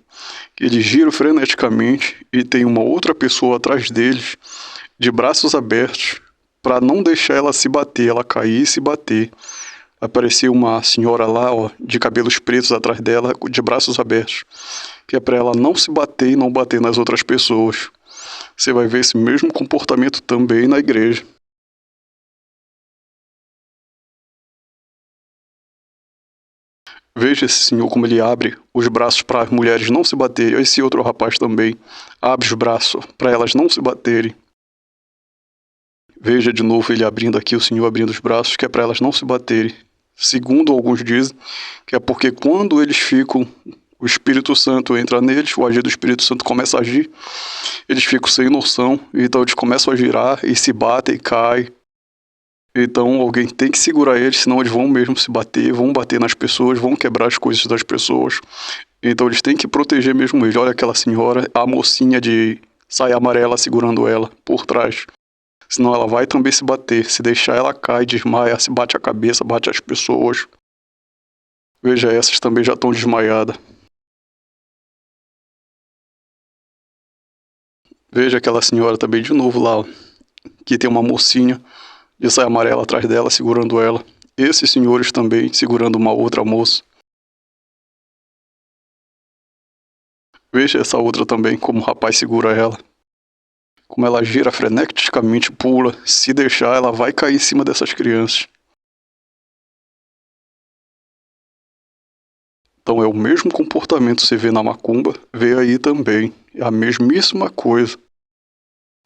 Eles giram freneticamente e tem uma outra pessoa atrás deles, de braços abertos, para não deixar ela se bater, ela cair e se bater. Apareceu uma senhora lá, ó, de cabelos pretos atrás dela, de braços abertos, que é para ela não se bater e não bater nas outras pessoas. Você vai ver esse mesmo comportamento também na igreja. Veja esse senhor como ele abre os braços para as mulheres não se baterem. Esse outro rapaz também abre os braços para elas não se baterem. Veja de novo ele abrindo aqui, o senhor abrindo os braços, que é para elas não se baterem. Segundo alguns dizem, que é porque quando eles ficam, o Espírito Santo entra neles, o agir do Espírito Santo começa a agir, eles ficam sem noção, então eles começam a girar e se batem e caem. Então alguém tem que segurar eles, senão eles vão mesmo se bater, vão bater nas pessoas, vão quebrar as coisas das pessoas. Então eles têm que proteger mesmo eles. Olha aquela senhora, a mocinha de saia amarela segurando ela por trás. Senão ela vai também se bater. Se deixar ela cai, desmaia, se bate a cabeça, bate as pessoas. Veja, essas também já estão desmaiadas. Veja aquela senhora também de novo lá, ó, que tem uma mocinha de saia amarela atrás dela, segurando ela. Esses senhores também segurando uma outra moça. Veja essa outra também, como o rapaz segura ela. Como ela gira freneticamente, pula. Se deixar, ela vai cair em cima dessas crianças. Então é o mesmo comportamento que você vê na macumba, vê aí também. É a mesmíssima coisa.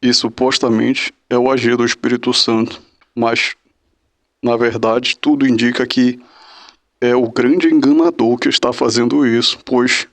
E supostamente é o agir do Espírito Santo. Mas, na verdade, tudo indica que é o grande enganador que está fazendo isso, pois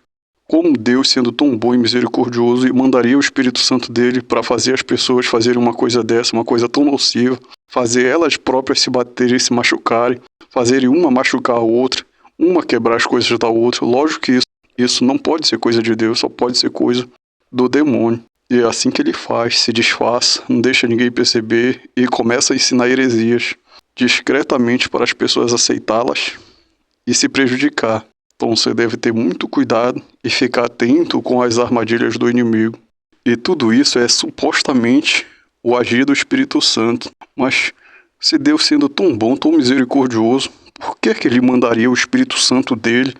como Deus, sendo tão bom e misericordioso, mandaria o Espírito Santo dele para fazer as pessoas fazerem uma coisa dessa, uma coisa tão nociva, fazer elas próprias se baterem e se machucarem, fazerem uma machucar a outra, uma quebrar as coisas da outra. Lógico que isso não pode ser coisa de Deus, só pode ser coisa do demônio. E é assim que ele faz, se disfarça, não deixa ninguém perceber e começa a ensinar heresias discretamente para as pessoas aceitá-las e se prejudicar. Então você deve ter muito cuidado e ficar atento com as armadilhas do inimigo. E tudo isso é supostamente o agir do Espírito Santo. Mas se Deus sendo tão bom, tão misericordioso, por que ele mandaria o Espírito Santo dele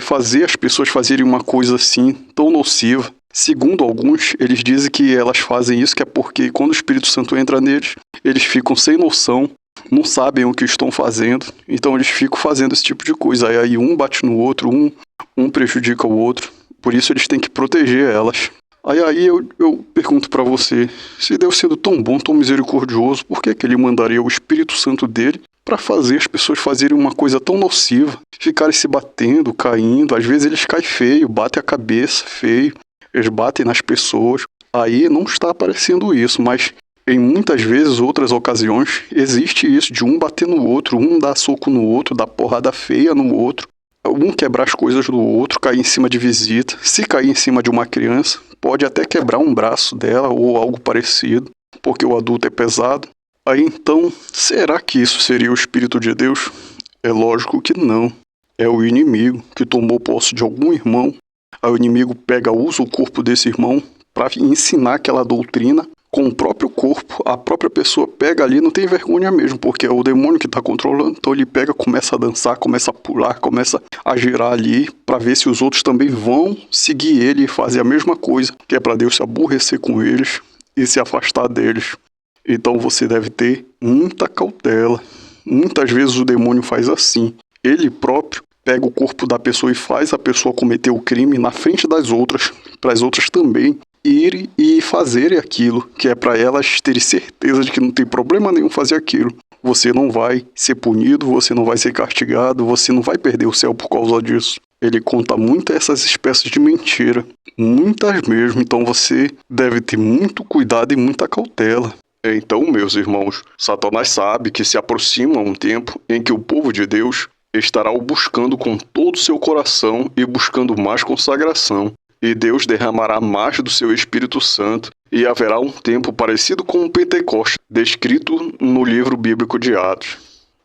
fazer as pessoas fazerem uma coisa assim, tão nociva? Segundo alguns, eles dizem que elas fazem isso que é porque quando o Espírito Santo entra neles, eles ficam sem noção, não sabem o que estão fazendo, então eles ficam fazendo esse tipo de coisa. Aí um bate no outro, um prejudica o outro, por isso eles têm que proteger elas. Aí eu pergunto para você, se Deus sendo tão bom, tão misericordioso, por que ele mandaria o Espírito Santo dele para fazer as pessoas fazerem uma coisa tão nociva, ficarem se batendo, caindo, às vezes eles caem feio, batem a cabeça feio, eles batem nas pessoas. Aí não está aparecendo isso, mas em muitas vezes, outras ocasiões, existe isso de um bater no outro, um dar soco no outro, dar porrada feia no outro, um quebrar as coisas do outro, cair em cima de visita. Se cair em cima de uma criança, pode até quebrar um braço dela ou algo parecido, porque o adulto é pesado. Aí então, será que isso seria o Espírito de Deus? É lógico que não. É o inimigo que tomou posse de algum irmão. Aí o inimigo usa o corpo desse irmão para ensinar aquela doutrina com o próprio corpo, a própria pessoa pega ali, não tem vergonha mesmo, porque é o demônio que está controlando, então ele pega, começa a dançar, começa a pular, começa a girar ali, para ver se os outros também vão seguir ele e fazer a mesma coisa, que é para Deus se aborrecer com eles e se afastar deles. Então você deve ter muita cautela. Muitas vezes o demônio faz assim, ele próprio pega o corpo da pessoa e faz a pessoa cometer o crime na frente das outras, para as outras também irem e fazerem aquilo, que é para elas terem certeza de que não tem problema nenhum fazer aquilo. Você não vai ser punido, você não vai ser castigado, você não vai perder o céu por causa disso. Ele conta muito essas espécies de mentira, muitas mesmo, então você deve ter muito cuidado e muita cautela. Então, meus irmãos, Satanás sabe que se aproxima um tempo em que o povo de Deus estará o buscando com todo o seu coração e buscando mais consagração. E Deus derramará mais do seu Espírito Santo, e haverá um tempo parecido com o Pentecostes, descrito no livro bíblico de Atos.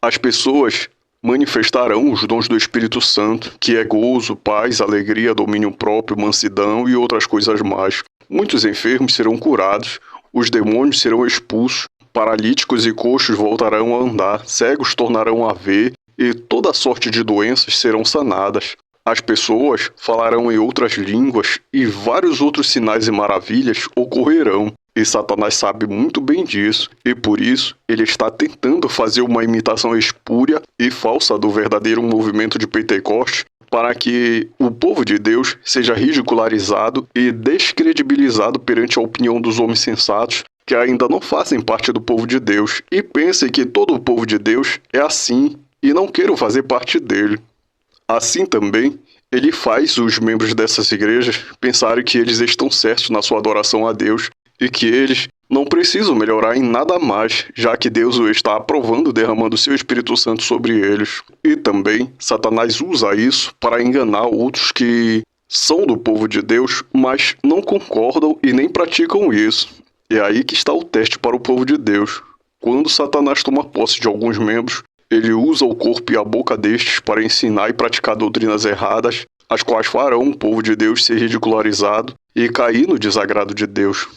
As pessoas manifestarão os dons do Espírito Santo, que é gozo, paz, alegria, domínio próprio, mansidão e outras coisas mais. Muitos enfermos serão curados, os demônios serão expulsos, paralíticos e coxos voltarão a andar, cegos tornarão a ver, e toda sorte de doenças serão sanadas. As pessoas falarão em outras línguas e vários outros sinais e maravilhas ocorrerão. E Satanás sabe muito bem disso, e por isso ele está tentando fazer uma imitação espúria e falsa do verdadeiro movimento de Pentecostes, para que o povo de Deus seja ridicularizado e descredibilizado perante a opinião dos homens sensatos, que ainda não fazem parte do povo de Deus, e pensem que todo o povo de Deus é assim, e não queiram fazer parte dele. Assim também, ele faz os membros dessas igrejas pensarem que eles estão certos na sua adoração a Deus e que eles não precisam melhorar em nada mais, já que Deus o está aprovando, derramando seu Espírito Santo sobre eles. E também, Satanás usa isso para enganar outros que são do povo de Deus, mas não concordam e nem praticam isso. É aí que está o teste para o povo de Deus. Quando Satanás toma posse de alguns membros, ele usa o corpo e a boca destes para ensinar e praticar doutrinas erradas, as quais farão o povo de Deus ser ridicularizado e cair no desagrado de Deus.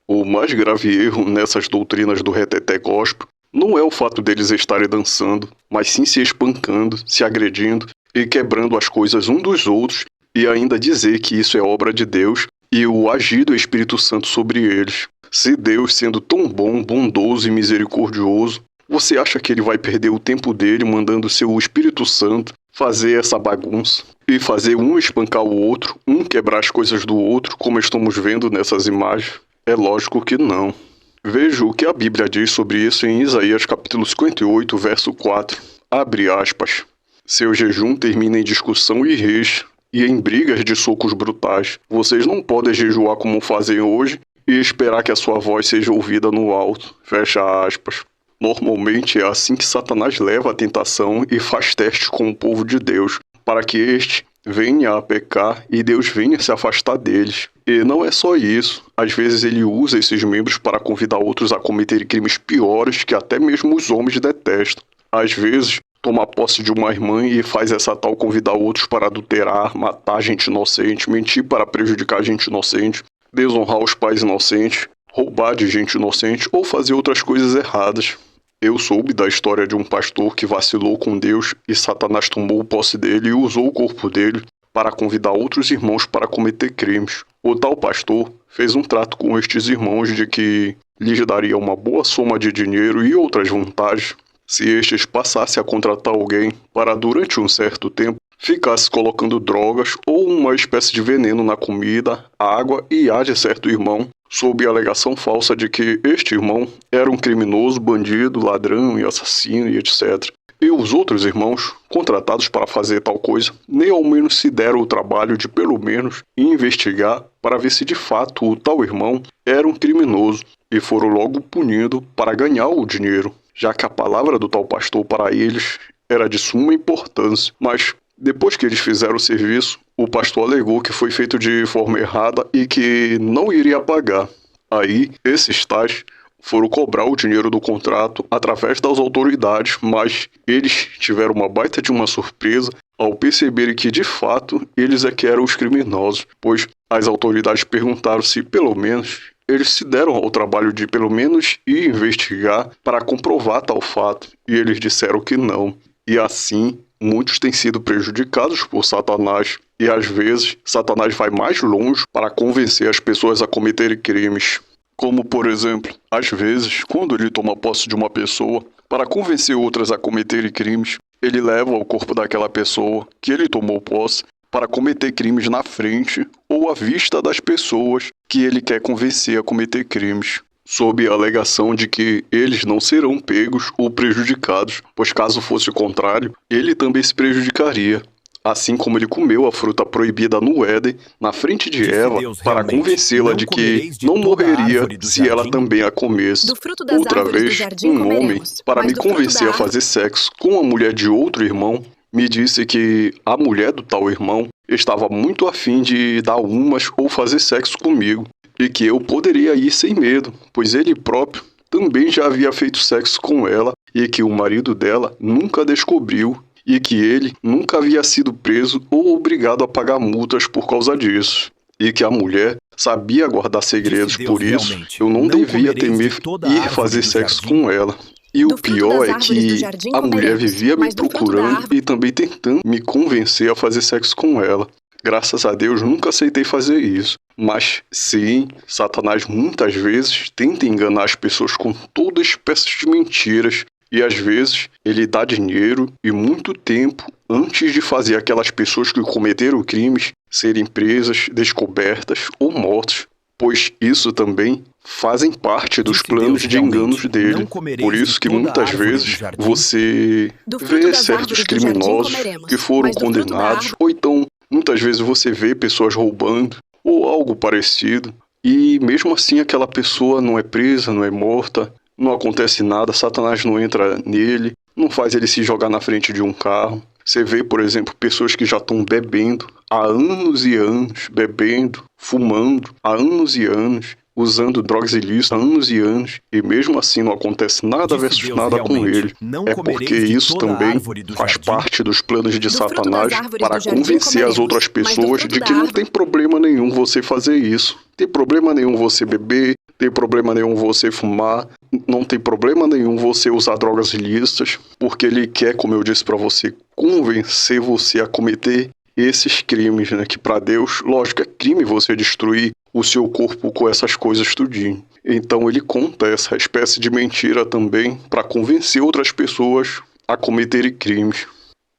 O mais grave erro nessas doutrinas do reteté gospel não é o fato deles estarem dançando, mas sim se espancando, se agredindo e quebrando as coisas um dos outros, e ainda dizer que isso é obra de Deus e o agir do Espírito Santo sobre eles. Se Deus, sendo tão bom, bondoso e misericordioso, você acha que ele vai perder o tempo dele mandando seu Espírito Santo fazer essa bagunça e fazer um espancar o outro, um quebrar as coisas do outro, como estamos vendo nessas imagens? É lógico que não. Veja o que a Bíblia diz sobre isso em Isaías capítulo 58, verso 4. Abre aspas. Seu jejum termina em discussão e rixa, e em brigas de socos brutais. Vocês não podem jejuar como fazem hoje e esperar que a sua voz seja ouvida no alto. Fecha aspas. Normalmente é assim que Satanás leva a tentação e faz testes com o povo de Deus, para que este venha a pecar e Deus venha se afastar deles. E não é só isso, às vezes ele usa esses membros para convidar outros a cometerem crimes piores que até mesmo os homens detestam. Às vezes, toma posse de uma irmã e faz essa tal convidar outros para adulterar, matar gente inocente, mentir para prejudicar gente inocente, desonrar os pais inocentes, roubar de gente inocente ou fazer outras coisas erradas. Eu soube da história de um pastor que vacilou com Deus e Satanás tomou posse dele e usou o corpo dele para convidar outros irmãos para cometer crimes. O tal pastor fez um trato com estes irmãos de que lhes daria uma boa soma de dinheiro e outras vantagens se estes passassem a contratar alguém para, durante um certo tempo, ficasse colocando drogas ou uma espécie de veneno na comida, água e ar de certo irmão, sob a alegação falsa de que este irmão era um criminoso, bandido, ladrão e assassino e etc. E os outros irmãos, contratados para fazer tal coisa, nem ao menos se deram o trabalho de pelo menos investigar para ver se de fato o tal irmão era um criminoso, e foram logo punidos para ganhar o dinheiro, já que a palavra do tal pastor para eles era de suma importância. Mas depois que eles fizeram o serviço, o pastor alegou que foi feito de forma errada e que não iria pagar. Aí, esses tais foram cobrar o dinheiro do contrato através das autoridades, mas eles tiveram uma baita de uma surpresa ao perceberem que, de fato, eles é que eram os criminosos, pois as autoridades perguntaram se, pelo menos, eles se deram ao trabalho de pelo menos ir investigar para comprovar tal fato, e eles disseram que não. E assim, muitos têm sido prejudicados por Satanás, e às vezes Satanás vai mais longe para convencer as pessoas a cometerem crimes. Como, por exemplo, às vezes, quando ele toma posse de uma pessoa, para convencer outras a cometerem crimes, ele leva o corpo daquela pessoa que ele tomou posse para cometer crimes na frente ou à vista das pessoas que ele quer convencer a cometer crimes, sob a alegação de que eles não serão pegos ou prejudicados, pois caso fosse o contrário, ele também se prejudicaria. Assim como ele comeu a fruta proibida no Éden, na frente de Eva, para convencê-la de que não morreria se ela também a comesse. Outra vez, um homem, para me convencer a fazer sexo com a mulher de outro irmão, me disse que a mulher do tal irmão estava muito afim de dar umas ou fazer sexo comigo, e que eu poderia ir sem medo, pois ele próprio também já havia feito sexo com ela e que o marido dela nunca descobriu e que ele nunca havia sido preso ou obrigado a pagar multas por causa disso, e que a mulher sabia guardar segredos, por isso eu não devia temer ir fazer sexo com ela. E o pior é que a mulher vivia me procurando e também tentando me convencer a fazer sexo com ela. Graças a Deus nunca aceitei fazer isso. Mas sim, Satanás muitas vezes tenta enganar as pessoas com toda espécie de mentiras. E às vezes ele dá dinheiro e muito tempo antes de fazer aquelas pessoas que cometeram crimes serem presas, descobertas ou mortas, pois isso também fazem parte dos planos de enganos dele. Por isso que muitas vezes você vê certos criminosos que foram condenados, ou então muitas vezes você vê pessoas roubando ou algo parecido, e mesmo assim aquela pessoa não é presa, não é morta, não acontece nada, Satanás não entra nele, não faz ele se jogar na frente de um carro. Você vê, por exemplo, pessoas que já estão bebendo há anos e anos, bebendo, fumando há anos e anos, usando drogas ilícitas há anos e anos, e mesmo assim não acontece nada versus nada com ele. É porque isso também faz parte dos planos de Satanás para convencer as outras pessoas de que não tem problema nenhum você fazer isso. Tem problema nenhum você beber, tem problema nenhum você fumar, não tem problema nenhum você usar drogas ilícitas, porque ele quer, como eu disse para você, convencer você a cometer esses crimes, né? Que para Deus, lógico, é crime você destruir o seu corpo com essas coisas tudinho. Então ele conta essa espécie de mentira também para convencer outras pessoas a cometerem crimes.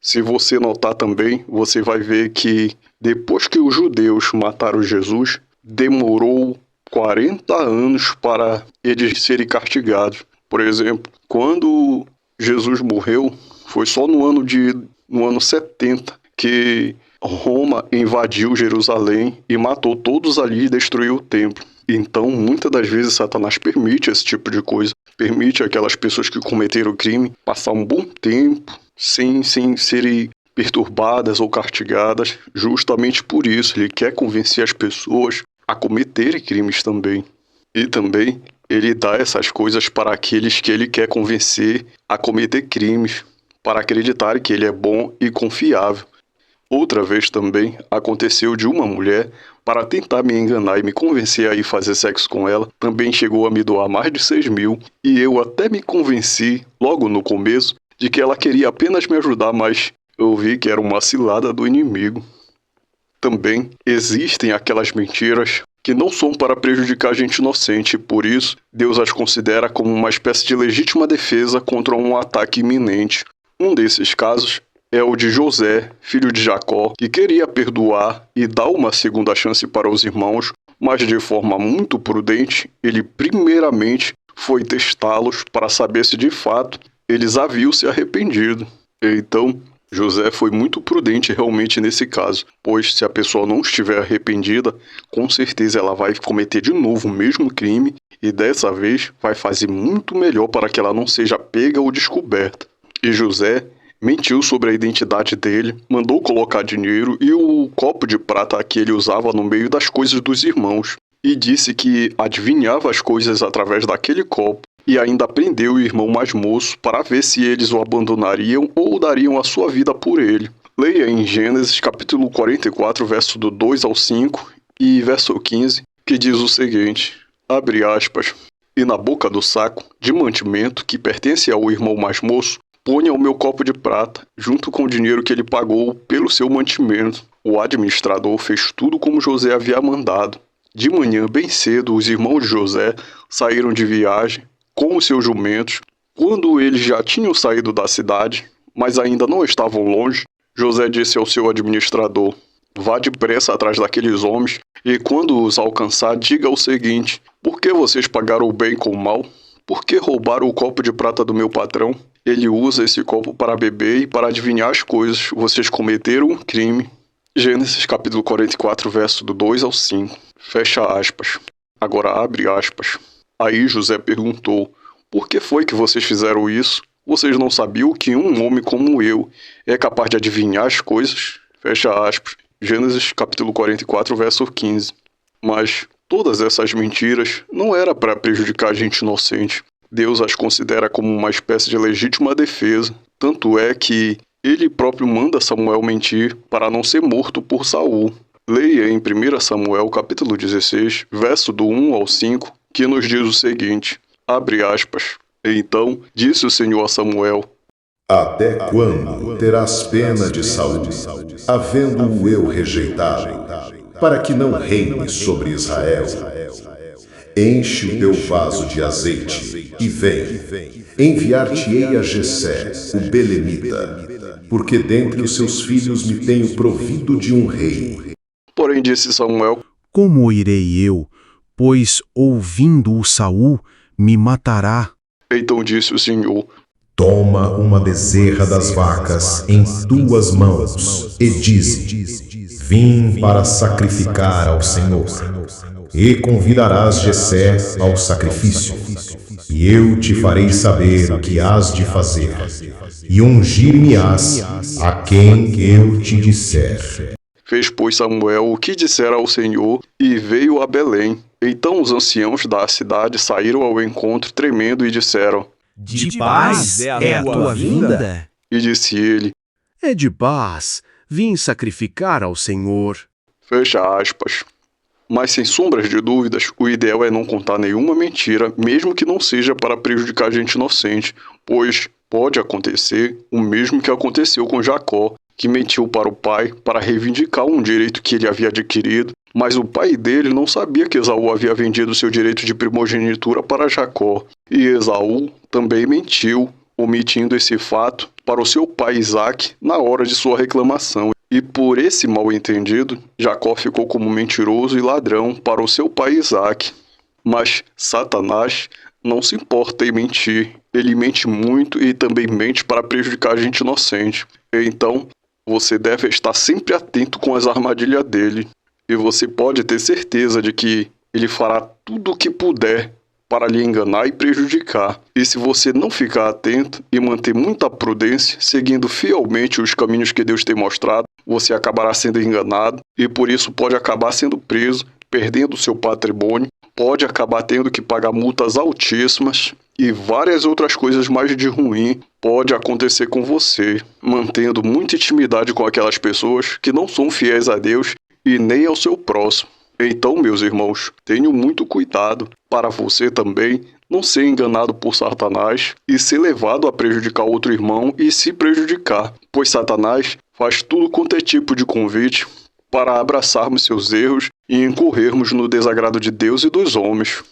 Se você notar também, você vai ver que depois que os judeus mataram Jesus, demorou 40 anos para eles serem castigados. Por exemplo, quando Jesus morreu, foi só no ano 70 que Roma invadiu Jerusalém e matou todos ali e destruiu o templo. Então, muitas das vezes, Satanás permite esse tipo de coisa. Permite aquelas pessoas que cometeram o crime passar um bom tempo sem serem perturbadas ou castigadas. Justamente por isso, ele quer convencer as pessoas a cometerem crimes também. E também, ele dá essas coisas para aqueles que ele quer convencer a cometer crimes, para acreditarem que ele é bom e confiável. Outra vez também aconteceu de uma mulher, para tentar me enganar e me convencer a ir fazer sexo com ela, também chegou a me doar mais de 6 mil, e eu até me convenci, logo no começo, de que ela queria apenas me ajudar, mas eu vi que era uma cilada do inimigo. Também existem aquelas mentiras que não são para prejudicar gente inocente, por isso Deus as considera como uma espécie de legítima defesa contra um ataque iminente. Um desses casos é o de José, filho de Jacó, que queria perdoar e dar uma segunda chance para os irmãos, mas de forma muito prudente, ele primeiramente foi testá-los para saber se de fato eles haviam se arrependido. Então, José foi muito prudente realmente nesse caso, pois se a pessoa não estiver arrependida, com certeza ela vai cometer de novo o mesmo crime e dessa vez vai fazer muito melhor para que ela não seja pega ou descoberta. E José mentiu sobre a identidade dele, mandou colocar dinheiro e o copo de prata que ele usava no meio das coisas dos irmãos, e disse que adivinhava as coisas através daquele copo, e ainda prendeu o irmão mais moço para ver se eles o abandonariam ou dariam a sua vida por ele. Leia em Gênesis capítulo 44, verso do 2 ao 5 e verso 15, que diz o seguinte: abre aspas, e na boca do saco de mantimento que pertence ao irmão mais moço, ponha o meu copo de prata, junto com o dinheiro que ele pagou pelo seu mantimento. O administrador fez tudo como José havia mandado. De manhã, bem cedo, os irmãos de José saíram de viagem com os seus jumentos. Quando eles já tinham saído da cidade, mas ainda não estavam longe, José disse ao seu administrador: vá depressa atrás daqueles homens e quando os alcançar, diga o seguinte: por que vocês pagaram o bem com o mal? Por que roubaram o copo de prata do meu patrão? Ele usa esse copo para beber e para adivinhar as coisas. Vocês cometeram um crime. Gênesis capítulo 44, verso do 2 ao 5. Fecha aspas. Agora abre aspas. Aí José perguntou: por que foi que vocês fizeram isso? Vocês não sabiam que um homem como eu é capaz de adivinhar as coisas? Fecha aspas. Gênesis capítulo 44, verso 15. Mas todas essas mentiras não era para prejudicar a gente inocente. Deus as considera como uma espécie de legítima defesa. Tanto é que ele próprio manda Samuel mentir para não ser morto por Saul. Leia em 1 Samuel capítulo 16, verso do 1 ao 5, que nos diz o seguinte, abre aspas, então disse o Senhor a Samuel:
até quando terás pena de Saul, havendo-o eu rejeitado, para que não reine sobre Israel? Enche o teu vaso de azeite e vem, enviar-te-ei a Jessé, o belemita, porque dentre os seus filhos me tenho provido de um rei.
Porém disse Samuel:
como irei eu, pois ouvindo-o Saul, me matará?
Então disse o Senhor:
toma uma bezerra das vacas em tuas mãos e dize: vim para sacrificar ao Senhor. E convidarás Jessé ao sacrifício, e eu te farei saber o que hás de fazer, e ungir-me-ás a quem eu te disser.
Fez, pois, Samuel o que dissera ao Senhor, e veio a Belém. Então os anciãos da cidade saíram ao encontro tremendo e disseram:
de paz é a tua vinda?
E disse ele:
é de paz, vim sacrificar ao Senhor.
Fecha aspas. Mas sem sombras de dúvidas, o ideal é não contar nenhuma mentira, mesmo que não seja para prejudicar gente inocente, pois pode acontecer o mesmo que aconteceu com Jacó, que mentiu para o pai para reivindicar um direito que ele havia adquirido, mas o pai dele não sabia que Esaú havia vendido seu direito de primogenitura para Jacó, e Esaú também mentiu, omitindo esse fato para o seu pai Isaque na hora de sua reclamação. E por esse mal-entendido, Jacó ficou como mentiroso e ladrão para o seu pai Isaque. Mas Satanás não se importa em mentir. Ele mente muito e também mente para prejudicar a gente inocente. Então, você deve estar sempre atento com as armadilhas dele. E você pode ter certeza de que ele fará tudo o que puder para lhe enganar e prejudicar. E se você não ficar atento e manter muita prudência, seguindo fielmente os caminhos que Deus tem mostrado, você acabará sendo enganado e por isso pode acabar sendo preso, perdendo seu patrimônio, pode acabar tendo que pagar multas altíssimas e várias outras coisas mais de ruim pode acontecer com você, mantendo muita intimidade com aquelas pessoas que não são fiéis a Deus e nem ao seu próximo. Então, meus irmãos, tenham muito cuidado para você também não ser enganado por Satanás e ser levado a prejudicar outro irmão e se prejudicar, pois Satanás faz tudo quanto é tipo de convite para abraçarmos seus erros e incorrermos no desagrado de Deus e dos homens.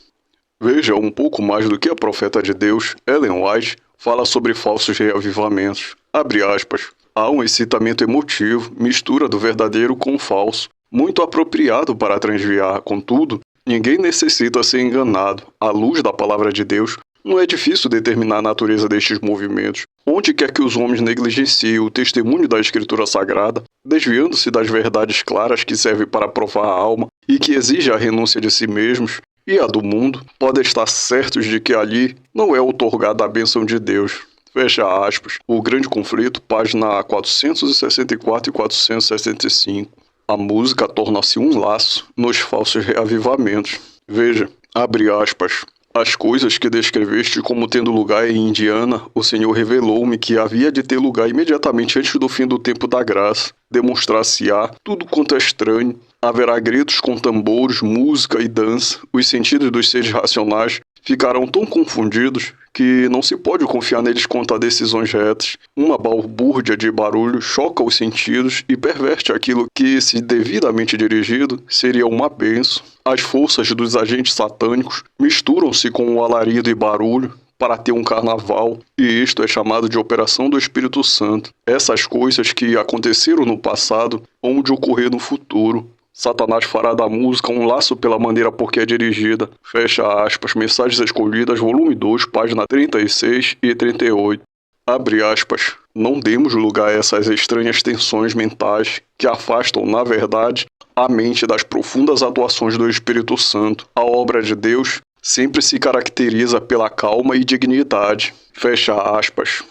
Veja um pouco mais do que a profeta de Deus, Ellen White, fala sobre falsos reavivamentos. Abre aspas. Há um excitamento emotivo, mistura do verdadeiro com o falso, muito apropriado para transviar. Contudo, ninguém necessita ser enganado. À luz da palavra de Deus, não é difícil determinar a natureza destes movimentos. Onde quer que os homens negligenciem o testemunho da Escritura Sagrada, desviando-se das verdades claras que servem para provar a alma e que exigem a renúncia de si mesmos e a do mundo, podem estar certos de que ali não é outorgada a bênção de Deus. Fecha aspas. O Grande Conflito, página 464 e 465. A música torna-se um laço nos falsos reavivamentos. Veja, abre aspas. As coisas que descreveste como tendo lugar em Indiana, o Senhor revelou-me que havia de ter lugar imediatamente antes do fim do tempo da graça. Demonstrar-se-á tudo quanto é estranho. Haverá gritos com tambores, música e dança. Os sentidos dos seres racionais ficarão tão confundidos que não se pode confiar neles quanto a decisões retas. Uma balbúrdia de barulho choca os sentidos e perverte aquilo que, se devidamente dirigido, seria uma bênção. As forças dos agentes satânicos misturam-se com o alarido e barulho para ter um carnaval, e isto é chamado de Operação do Espírito Santo. Essas coisas que aconteceram no passado hão de ocorrer no futuro. Satanás fará da música um laço pela maneira por que é dirigida. Fecha aspas, Mensagens Escolhidas, volume 2, página 36 e 38. Abre aspas. Não demos lugar a essas estranhas tensões mentais que afastam, na verdade, a mente das profundas atuações do Espírito Santo. A obra de Deus sempre se caracteriza pela calma e dignidade. Fecha aspas.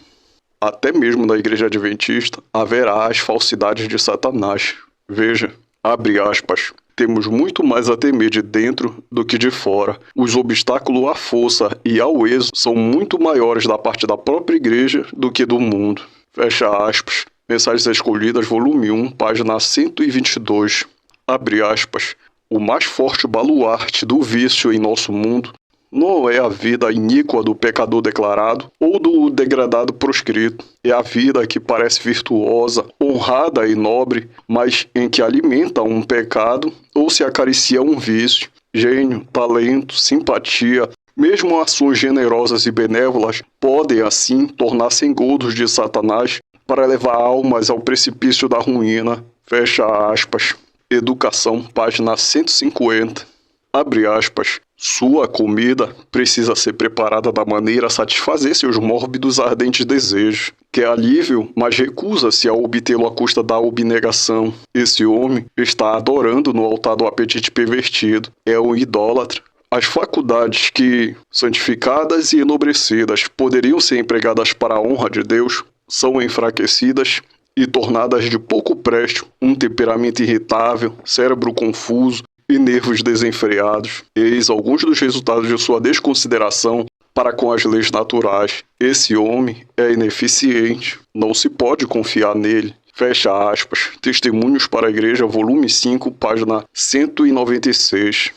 Até mesmo na Igreja Adventista haverá as falsidades de Satanás. Veja. Abre aspas. Temos muito mais a temer de dentro do que de fora. Os obstáculos à força e ao êxito são muito maiores da parte da própria igreja do que do mundo. Fecha aspas. Mensagens Escolhidas, volume 1, página 122. Abre aspas. O mais forte baluarte do vício em nosso mundo não é a vida iníqua do pecador declarado ou do degradado proscrito. É a vida que parece virtuosa, honrada e nobre, mas em que alimenta um pecado ou se acaricia um vício. Gênio, talento, simpatia, mesmo ações generosas e benévolas podem, assim, tornar-se engodos de Satanás para levar almas ao precipício da ruína. Fecha aspas. Educação, página 150. Abre aspas. Sua comida precisa ser preparada da maneira a satisfazer seus mórbidos ardentes desejos. Quer alívio, mas recusa-se a obtê-lo à custa da abnegação. Esse homem está adorando no altar do apetite pervertido. É um idólatra. As faculdades que, santificadas e enobrecidas, poderiam ser empregadas para a honra de Deus, são enfraquecidas e tornadas de pouco préstimo, um temperamento irritável, cérebro confuso, e nervos desenfreados. Eis alguns dos resultados de sua desconsideração para com as leis naturais. Esse homem é ineficiente, não se pode confiar nele. Fecha aspas. Testemunhos para a Igreja, volume 5, página 196.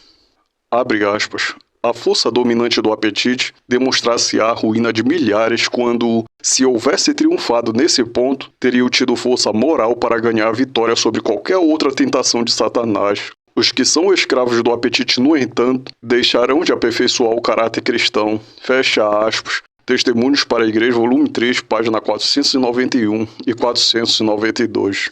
Abre aspas. A força dominante do apetite demonstrar-se-á a ruína de milhares quando, se houvesse triunfado nesse ponto, teria tido força moral para ganhar a vitória sobre qualquer outra tentação de Satanás. Os que são escravos do apetite, no entanto, deixarão de aperfeiçoar o caráter cristão. Fecha aspas. Testemunhos para a Igreja, volume 3, página 491 e 492.